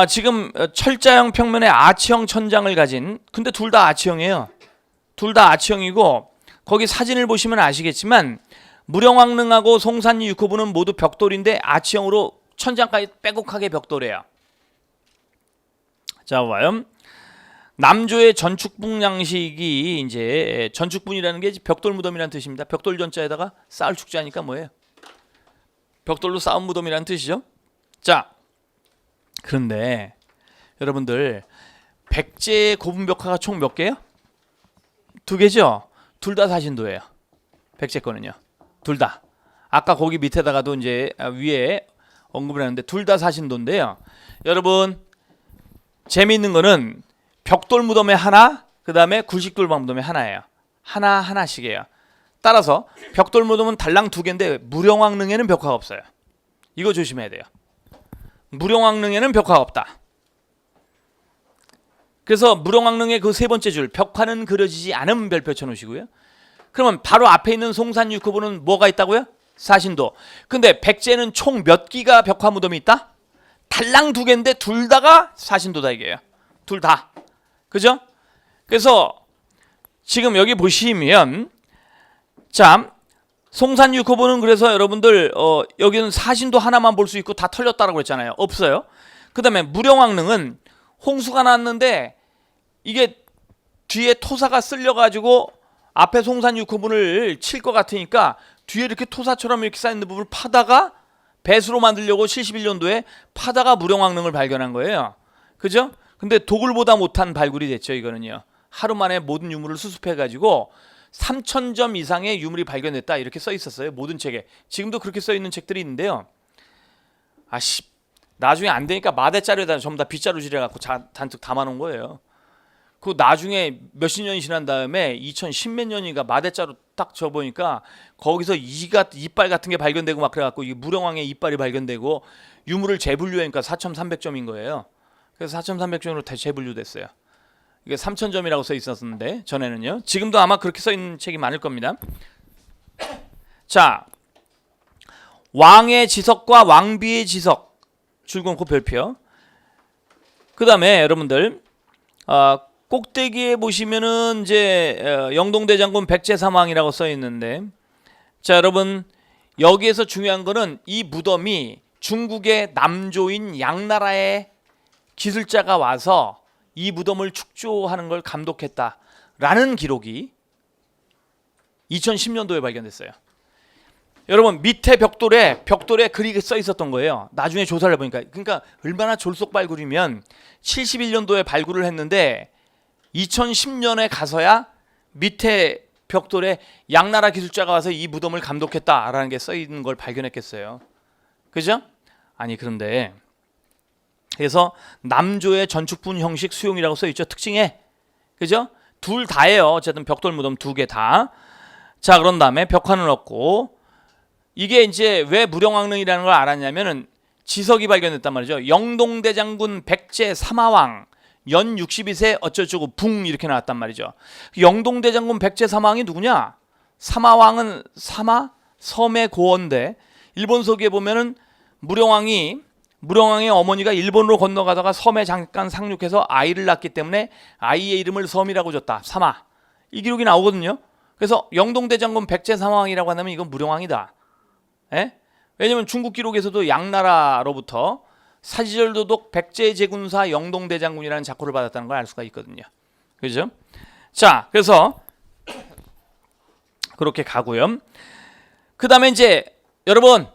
지금 철자형 평면의 아치형 천장을 가진, 근데 둘 다 아치형이에요. 둘 다 아치형이고 거기 사진을 보시면 아시겠지만 무령왕릉하고 송산리 6호부는 모두 벽돌인데 아치형으로 천장까지 빼곡하게 벽돌이에요. 자, 봐요. 남조의 전축분 양식이 이제 전축분이라는 게 벽돌 무덤이라는 뜻입니다. 벽돌 전자에다가 쌓을 축자니까 뭐예요? 벽돌로 쌓은 무덤이라는 뜻이죠. 자, 그런데 여러분들 백제의 고분 벽화가 총 몇 개예요? 2개죠. 둘 다 사신도예요. 백제 거는요. 둘 다. 아까 거기 밑에다가도 이제 위에 언급을 하는데 둘 다 사신도인데요. 여러분 재미있는 거는 벽돌 무덤에 하나, 그 다음에 굴식돌방 무덤에 하나예요. 하나씩이에요. 따라서 벽돌 무덤은 달랑 2개인데 무령왕릉에는 벽화가 없어요. 이거 조심해야 돼요. 무령왕릉에는 벽화가 없다. 그래서 무령왕릉의 그 3번째 줄 벽화는 그려지지 않은 별표 쳐놓으시고요. 그러면 바로 앞에 있는 송산 6호부는 뭐가 있다고요? 사신도. 근데 백제는 총 몇 기가 벽화 무덤이 있다? 달랑 2개인데 둘 다가 사신도다 이게요. 둘 다. 그죠? 그래서 지금 여기 보시면 자, 송산 6호부는 그래서 여러분들 여기는 사신도 하나만 볼 수 있고 다 털렸다라고 했잖아요. 없어요. 그 다음에 무령왕릉은 홍수가 났는데 이게 뒤에 토사가 쓸려가지고 앞에 송산 6호분을 칠 것 같으니까 뒤에 이렇게 토사처럼 이렇게 쌓여있는 부분을 파다가 배수로 만들려고 71년도에 파다가 무령왕릉을 발견한 거예요. 그죠? 근데 도굴보다 못한 발굴이 됐죠. 이거는요. 하루 만에 모든 유물을 수습해가지고 3,000점 이상의 유물이 발견됐다 이렇게 써 있었어요. 모든 책에. 지금도 그렇게 써 있는 책들이 있는데요. 나중에 안 되니까 마대자루에다 전부 다 빗자루질해 갖고 잔뜩 담아놓은 거예요. 그 나중에 몇십 년이 지난 다음에 2010몇 년인가 마대자루 딱 접으니까 거기서 이빨 같은 게 발견되고 막 그래갖고 이게 무령왕의 이빨이 발견되고 유물을 재분류하니까 4,300점인 거예요. 그래서 4,300점으로 다시 재분류됐어요. 이게 3,000점이라고 써 있었는데 전에는요. 지금도 아마 그렇게 써 있는 책이 많을 겁니다. 자, 왕의 지석과 왕비의 지석 줄곧 별표. 그 다음에 여러분들 꼭대기에 보시면은 이제 영동대장군 백제사망이라고 써 있는데, 자 여러분 여기에서 중요한 거는 이 무덤이 중국의 남조인 양나라의 기술자가 와서 이 무덤을 축조하는 걸 감독했다라는 기록이 2010년도에 발견됐어요. 여러분 밑에 벽돌에 글이 써 있었던 거예요. 나중에 조사를 해보니까. 그러니까 얼마나 졸속 발굴이면 71년도에 발굴을 했는데 2010년에 가서야 밑에 벽돌에 양나라 기술자가 와서 이 무덤을 감독했다라는 게 써 있는 걸 발견했겠어요. 그죠? 아니 그런데 그래서 남조의 전축분 형식 수용이라고 써 있죠. 특징에. 그죠? 둘 다예요. 어쨌든 벽돌 무덤 2개 다. 자, 그런 다음에 벽화는 없고, 이게 이제 왜 무령왕릉이라는 걸 알았냐면은 지석이 발견됐단 말이죠. 영동대장군 백제 사마왕 연 62세 어쩌고저쩌고 붕 이렇게 나왔단 말이죠. 영동대장군 백제 사마왕이 누구냐? 사마왕은 섬의 고원대. 일본서기에 보면은 무령왕의 어머니가 일본으로 건너가다가 섬에 잠깐 상륙해서 아이를 낳기 때문에 아이의 이름을 섬이라고 줬다. 사마. 이 기록이 나오거든요. 그래서 영동대장군 백제사마왕이라고 한다면 이건 무령왕이다. 예? 왜냐면 중국 기록에서도 양나라로부터 사지절도독 백제제군사 영동대장군이라는 작호를 받았다는 걸 알 수가 있거든요. 그죠? 자, 그래서 그렇게 가고요. 그 다음에 이제 여러분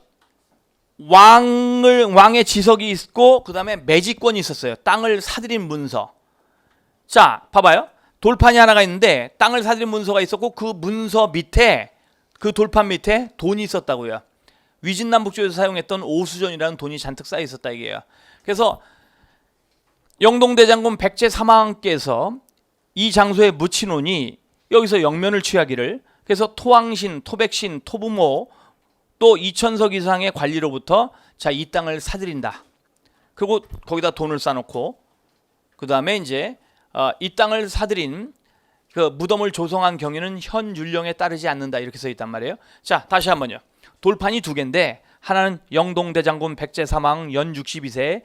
왕의 지석이 있고 그 다음에 매지권이 있었어요. 땅을 사들인 문서. 자, 봐봐요. 돌판이 하나가 있는데 땅을 사들인 문서가 있었고 그 문서 밑에 그 돌판 밑에 돈이 있었다고요. 위진남북조에서 사용했던 오수전이라는 돈이 잔뜩 쌓여 있었다 이게요. 그래서 영동대장군 백제사마왕께서 이 장소에 묻히노니 여기서 영면을 취하기를, 그래서 토왕신, 토백신, 토부모 또 2천석 이상의 관리로부터 자, 이 땅을 사들인다. 그리고 거기다 돈을 쌓아놓고 그 다음에 이제 이 땅을 사들인 그 무덤을 조성한 경위는 현 율령에 따르지 않는다, 이렇게 써 있단 말이에요. 자, 다시 한번요. 돌판이 두 개인데 하나는 영동대장군 백제사마왕 연 62세에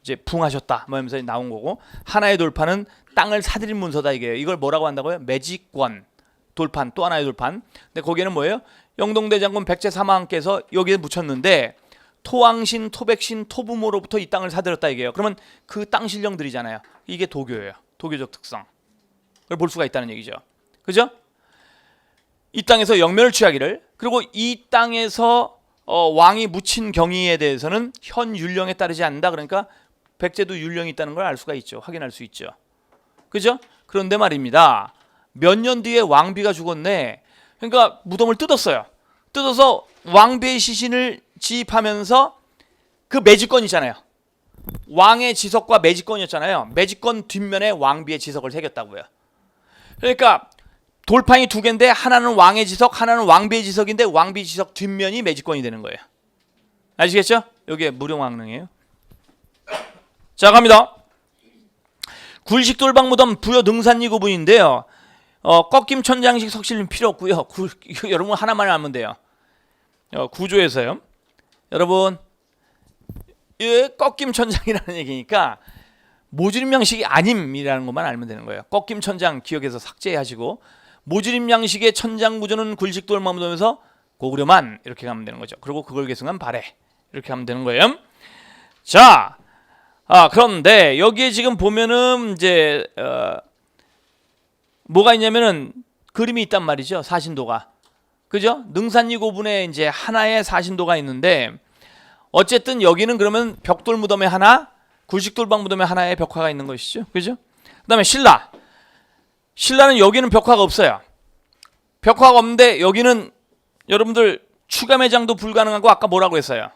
이제 붕하셨다 뭐 하면서 나온 거고, 하나의 돌판은 땅을 사들인 문서다 이게요. 이걸 뭐라고 한다고요? 매직권 돌판, 또 하나의 돌판. 근데 거기에는 뭐예요? 영동대장군 백제사마왕께서 여기에 묻혔는데 토왕신, 토백신, 토부모로부터 이 땅을 사들였다 이게요. 그러면 그 땅 실령들이잖아요. 이게 도교예요. 도교적 특성. 그걸 볼 수가 있다는 얘기죠. 그죠? 이 땅에서 영면을 취하기를, 그리고 이 땅에서 왕이 묻힌 경위에 대해서는 현 율령에 따르지 않는다. 그러니까 백제도 율령이 있다는 걸 알 수가 있죠. 확인할 수 있죠. 그죠? 그런데 말입니다. 몇 년 뒤에 왕비가 죽었네. 그러니까 무덤을 뜯었어요. 뜯어서 왕비의 시신을 지입하면서 그 매직권 있잖아요. 왕의 지석과 매직권이었잖아요. 매직권 뒷면에 왕비의 지석을 새겼다고요. 그러니까 돌판이 두 개인데 하나는 왕의 지석, 하나는 왕비의 지석인데 왕비 지석 뒷면이 매직권이 되는 거예요. 아시겠죠? 여기에 무령왕릉이에요. 자, 갑니다. 굴식돌방 무덤 부여 능산리 구분인데요. 꺾임 천장식 석실은 필요 없고요. 여러분 하나만 알면 돼요. 구조에서요. 여러분 이 꺾임 천장이라는 얘기니까 모듈임 양식이 아님이라는 것만 알면 되는 거예요. 꺾임 천장 기억해서 삭제하시고, 모듈임 양식의 천장 구조는 굴식돌방 무덤에서 고구려만, 이렇게 가면 되는 거죠. 그리고 그걸 계승한 발해, 이렇게 하면 되는 거예요. 자, 그런데 여기에 지금 보면은 이제 뭐가 있냐면은 그림이 있단 말이죠. 사신도가. 그죠? 능산리 고분에 이제 하나의 사신도가 있는데, 어쨌든 여기는 그러면 벽돌 무덤에 하나, 굴식돌방 무덤에 하나의 벽화가 있는 것이죠. 그죠? 그 다음에 신라는 여기는 벽화가 없어요. 벽화가 없는데 여기는 여러분들 추가 매장도 불가능하고, 아까 뭐라고 했어요?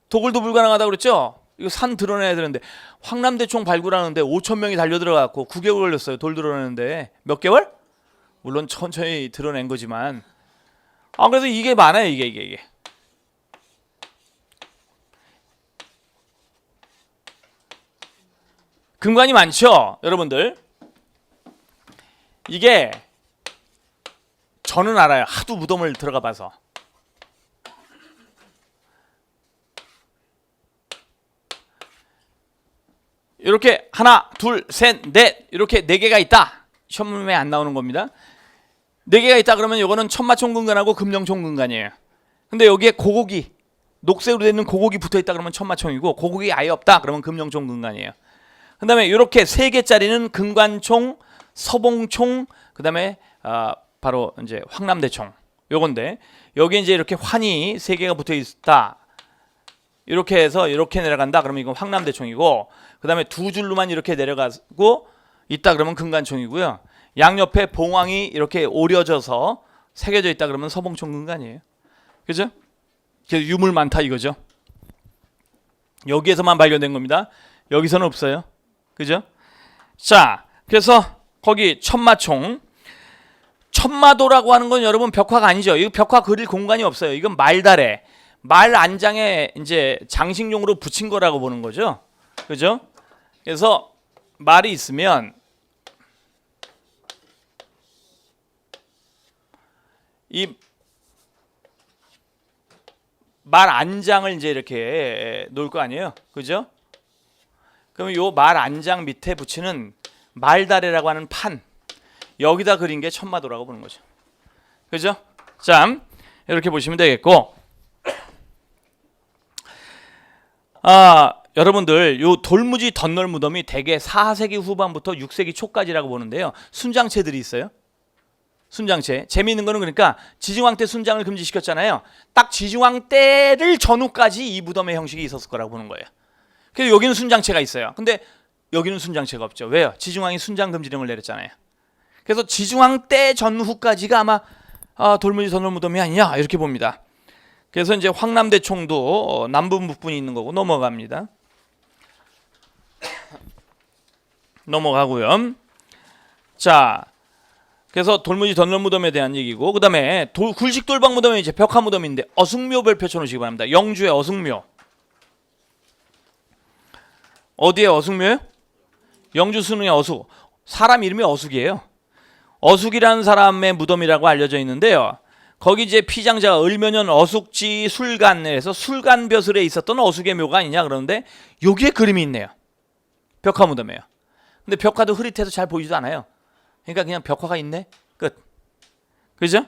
도굴도 불가능하다고 그랬죠? 이거 산 드러내야 되는데 황남대총 발굴하는데 5,000명이 달려들어갔고 9개월 걸렸어요. 돌 드러내는데. 몇 개월? 물론 천천히 드러낸 거지만, 그래서 이게 많아요. 이게 금관이 많죠, 여러분들. 이게 저는 알아요. 하도 무덤을 들어가 봐서. 이렇게 하나, 둘, 셋, 넷, 이렇게 네 개가 있다. 시험문에 안 나오는 겁니다. 네 개가 있다 그러면 이거는 천마총근간하고 금령총근간이에요. 근데 여기에 고곡이, 녹색으로 되어 있는 고곡이 붙어 있다 그러면 천마총이고, 고곡이 아예 없다 그러면 금령총근간이에요. 그 다음에 이렇게 세 개짜리는 금관총, 서봉총, 그 다음에 바로 이제 황남대총, 요건데, 여기 이제 이렇게 환이 세 개가 붙어 있다. 이렇게 해서 이렇게 내려간다 그러면 이건 황남대총이고, 그 다음에 두 줄로만 이렇게 내려가고 있다 그러면 금관총이고요. 양옆에 봉황이 이렇게 오려져서 새겨져 있다 그러면 서봉총 금관이에요. 그죠? 그래서 유물 많다 이거죠. 여기에서만 발견된 겁니다. 여기서는 없어요. 그죠? 자, 그래서 거기 천마총, 천마도라고 하는 건 여러분 벽화가 아니죠. 이거 벽화 그릴 공간이 없어요. 이건 말다래, 말 안장에 이제 장식용으로 붙인 거라고 보는 거죠. 그죠? 그래서 말이 있으면 이 말 안장을 이제 이렇게 놓을 거 아니에요. 그죠? 그럼 요 말 안장 밑에 붙이는 말다래라고 하는 판, 여기다 그린 게 천마도라고 보는 거죠. 그죠? 자, 이렇게 보시면 되겠고, 여러분들 요 돌무지 덧널 무덤이 대개 4세기 후반부터 6세기 초까지라고 보는데요. 순장체들이 있어요. 순장체. 재미있는 거는 그러니까 지중왕 때 순장을 금지시켰잖아요. 딱 지중왕 때를 전후까지 이 무덤의 형식이 있었을 거라고 보는 거예요. 그래서 여기는 순장체가 있어요. 근데 여기는 순장체가 없죠. 왜요? 지중왕이 순장 금지령을 내렸잖아요. 그래서 지중왕 때 전후까지가 아마 돌무지 덧널 무덤이 아니냐 이렇게 봅니다. 그래서 이제 황남대총도 남분 북분이 있는 거고 넘어갑니다. 넘어가고요. 자, 그래서 돌무지 던널 무덤에 대한 얘기고, 그 다음에 굴식 돌방 무덤은 이제 벽화 무덤인데 어숙묘 별표 쳐놓으시기 바랍니다. 영주의 어숙묘. 어디에 어숙묘요? 영주 순우의 어숙. 사람 이름이 어숙이에요. 어숙이라는 사람의 무덤이라고 알려져 있는데요. 거기 이제 피장자가 을면연 어숙지 술간에서 술간벼슬에 있었던 어숙의 묘가 아니냐 그러는데 여기에 그림이 있네요. 벽화 무덤이에요. 근데 벽화도 흐릿해서 잘 보이지도 않아요. 그러니까 그냥 벽화가 있네. 끝. 그죠?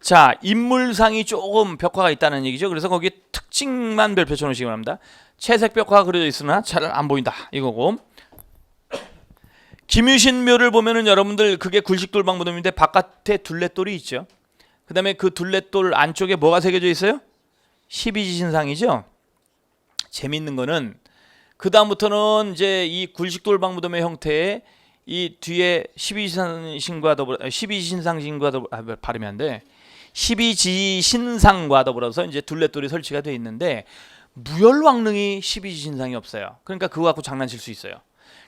자, 인물상이 조금 벽화가 있다는 얘기죠. 그래서 거기에 특징만 별표 쳐놓으시기 바랍니다. 채색 벽화가 그려져 있으나 잘 안 보인다 이거고. 김유신묘를 보면은 여러분들 그게 굴식돌방 무덤인데 바깥에 둘레돌이 있죠. 그 다음에 그 둘레돌 안쪽에 뭐가 새겨져 있어요? 12지신상이죠. 재밌는 거는 그 다음부터는 이제 이 굴식돌방 무덤의 형태에 이 뒤에 12지신상과 더불어 발음이 안 돼. 12지신상과 더불어서 이제 둘레돌이 설치가 돼 있는데 무열왕릉이 12지신상이 없어요. 그러니까 그거 갖고 장난칠 수 있어요.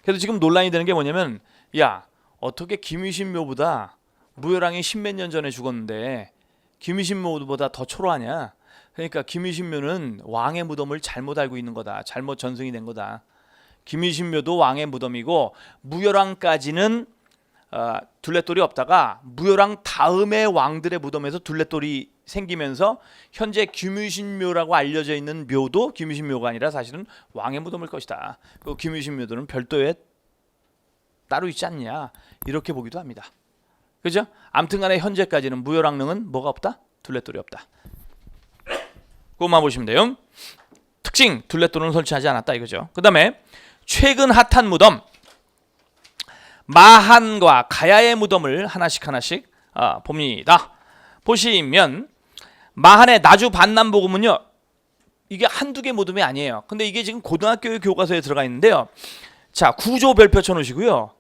그래서 지금 논란이 되는 게 뭐냐면, 야, 어떻게 김유신묘보다 무열왕이 십몇 년 전에 죽었는데 김유신묘보다 더 초라하냐? 그러니까 김유신묘는 왕의 무덤을 잘못 알고 있는 거다. 잘못 전승이 된 거다. 김유신묘도 왕의 무덤이고 무열왕까지는 둘레돌이 없다가 무열왕 다음에 왕들의 무덤에서 둘레돌이 생기면서 현재 김유신묘라고 알려져 있는 묘도 김유신묘가 아니라 사실은 왕의 무덤일 것이다. 그 김유신묘들은 별도에 따로 있지 않냐 이렇게 보기도 합니다. 그죠? 아무튼간에 현재까지는 무열왕릉은 뭐가 없다? 둘레돌이 없다. 그것만 보시면 돼요. 특징 둘레돌은 설치하지 않았다 이거죠. 그 다음에 최근 핫한 무덤 마한과 가야의 무덤을 하나씩 봅니다. 보시면 마한의 나주 반남복음은요, 이게 한두 개 무덤이 아니에요. 근데 이게 지금 고등학교 교과서에 들어가 있는데요. 자, 구조 별표 쳐놓으시고요.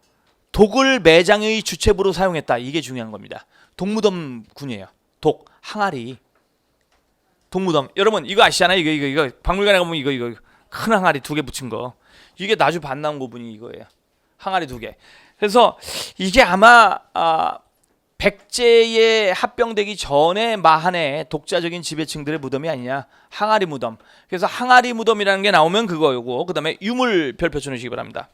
독을 매장의 주체부로 사용했다. 이게 중요한 겁니다. 독무덤군이에요. 독, 항아리. 독무덤. 여러분 이거 아시잖아요. 이거 박물관에 가보면 이거 큰 항아리 2개 붙인 거. 이게 나주 반남고분이 이거예요. 항아리 2개. 그래서 이게 아마 백제에 합병되기 전에 마한의 독자적인 지배층들의 무덤이 아니냐. 항아리 무덤. 그래서 항아리 무덤이라는 게 나오면 그거고, 그 다음에 유물 별표 쳐주시기 바랍니다.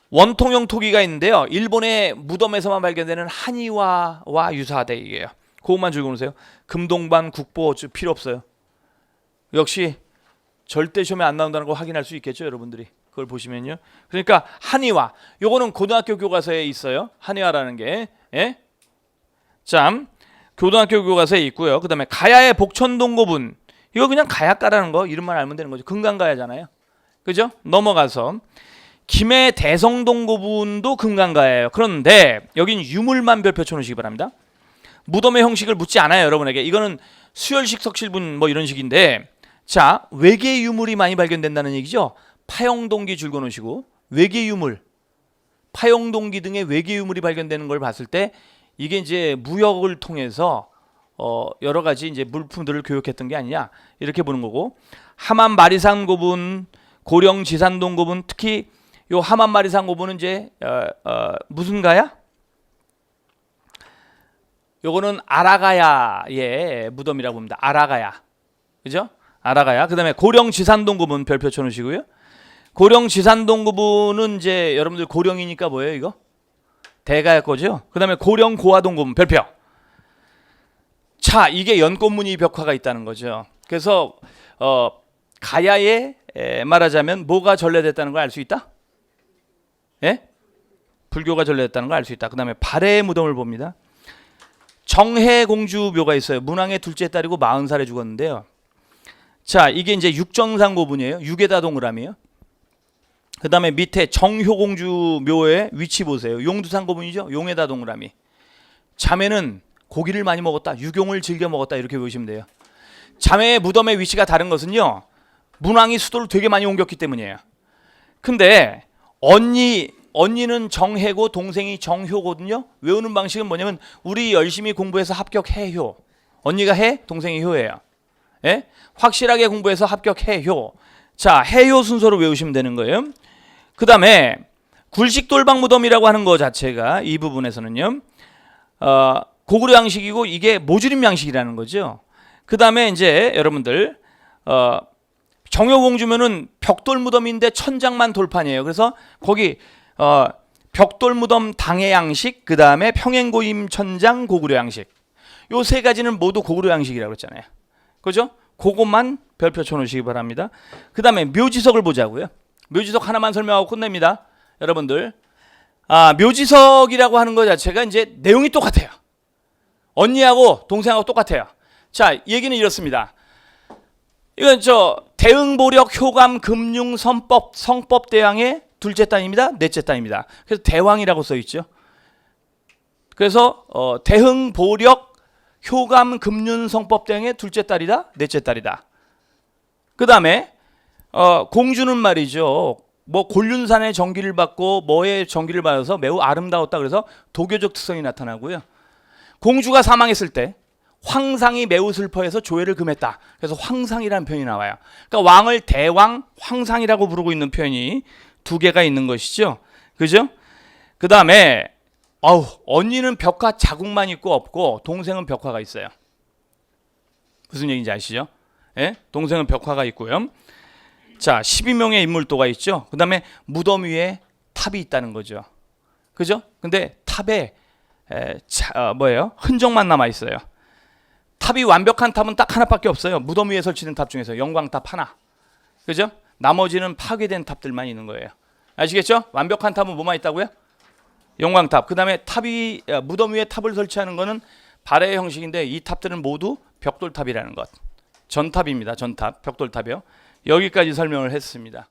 원통형 토기가 있는데요. 일본의 무덤에서만 발견되는 한의화와 유사하다 이게요. 그것만 적어놓으세요. 금동반 국보 필요 없어요. 역시 절대 시험에 안 나온다는 거 확인할 수 있겠죠, 여러분들이. 그걸 보시면요. 그러니까 한의화. 요거는 고등학교 교과서에 있어요. 한의화라는 게. 예? 참, 고등학교 교과서에 있고요. 그다음에 가야의 복천동고분. 이거 그냥 가야가라는 거 이름만 알면 되는 거죠. 금강가야잖아요. 그죠? 넘어가서 김해 대성동고분도 금강가예요. 그런데 여긴 유물만 별표 쳐놓으시기 바랍니다. 무덤의 형식을 묻지 않아요, 여러분에게. 이거는 수열식 석실분 뭐 이런 식인데, 자, 외계 유물이 많이 발견된다는 얘기죠. 파영동기 줄 그어놓으시고, 외계 유물, 파영동기 등의 외계 유물이 발견되는 걸 봤을 때 이게 이제 무역을 통해서 여러 가지 이제 물품들을 교역했던 게 아니냐 이렇게 보는 거고, 함안 마리산 고분, 고령 지산동 고분, 특히 요 함안 마리산 고분은 이제 무슨 가야? 요거는 아라가야의 무덤이라고 봅니다. 아라가야. 그죠? 아라가야. 그 다음에 고령 지산동 고분 별표 쳐놓으시고요. 고령 지산동 고분은 이제 여러분들 고령이니까 뭐예요, 이거? 대가야 거죠? 그 다음에 고령 고화동 고분 별표. 자, 이게 연꽃무늬 벽화가 있다는 거죠. 그래서, 가야에 말하자면 뭐가 전래됐다는 걸 알 수 있다? 예? 불교가 전래됐다는 걸 알 수 있다. 그 다음에 발해의 무덤을 봅니다. 정해공주 묘가 있어요. 문왕의 둘째 딸이고 40살에 죽었는데요. 자, 이게 이제 육정상 고분이에요. 6에다 동그라미요. 그 다음에 밑에 정효공주 묘의 위치 보세요. 용두산 고분이죠. 용에다 동그라미. 자매는 고기를 많이 먹었다. 육용을 즐겨 먹었다. 이렇게 보시면 돼요. 자매의 무덤의 위치가 다른 것은요, 문왕이 수도를 되게 많이 옮겼기 때문이에요. 근데 언니는 정해고 동생이 정효거든요. 외우는 방식은 뭐냐면 우리 열심히 공부해서 합격해효. 언니가 해, 동생이 효예요. 예? 확실하게 공부해서 합격해효. 자, 해효 순서로 외우시면 되는 거예요. 그다음에 굴식 돌방 무덤이라고 하는 거 자체가 이 부분에서는요. 고구려 양식이고 이게 모주림 양식이라는 거죠. 그다음에 이제 여러분들 정효공주면은 벽돌 무덤인데 천장만 돌판이에요. 그래서 거기 벽돌 무덤 당해 양식, 그다음에 평행고임 천장 고구려 양식. 요 세 가지는 모두 고구려 양식이라고 했잖아요. 그죠? 그것만 별표 쳐놓으시기 바랍니다. 그다음에 묘지석을 보자고요. 묘지석 하나만 설명하고 끝냅니다. 여러분들, 묘지석이라고 하는 것 자체가 이제 내용이 똑같아요. 언니하고 동생하고 똑같아요. 자, 얘기는 이렇습니다. 이건 대흥보력 효감 금융 성법 대왕의 둘째 딸입니다. 넷째 딸입니다. 그래서 대왕이라고 써 있죠. 그래서 대흥보력 효감 금융 성법 대왕의 둘째 딸이다, 넷째 딸이다. 그 다음에 공주는 말이죠. 뭐 곤륜산의 정기를 받고 뭐의 정기를 받아서 매우 아름다웠다. 그래서 도교적 특성이 나타나고요. 공주가 사망했을 때 황상이 매우 슬퍼해서 조회를 금했다. 그래서 황상이라는 표현이 나와요. 그러니까 왕을 대왕 황상이라고 부르고 있는 표현이 두 개가 있는 것이죠. 그죠? 그 다음에 언니는 벽화 자국만 있고 없고 동생은 벽화가 있어요. 무슨 얘기인지 아시죠? 예? 동생은 벽화가 있고요. 자, 12명의 인물도가 있죠. 그 다음에 무덤 위에 탑이 있다는 거죠. 그죠? 근데 탑에 흔적만 남아 있어요. 탑이 완벽한 탑은 딱 하나밖에 없어요. 무덤 위에 설치된 탑 중에서 영광탑 하나. 그죠? 나머지는 파괴된 탑들만 있는 거예요. 아시겠죠? 완벽한 탑은 뭐만 있다고요? 영광탑. 그 다음에 탑이 무덤 위에 탑을 설치하는 거는 발해 형식인데 이 탑들은 모두 벽돌탑이라는 것. 전탑입니다. 전탑, 벽돌탑이요. 여기까지 설명을 했습니다.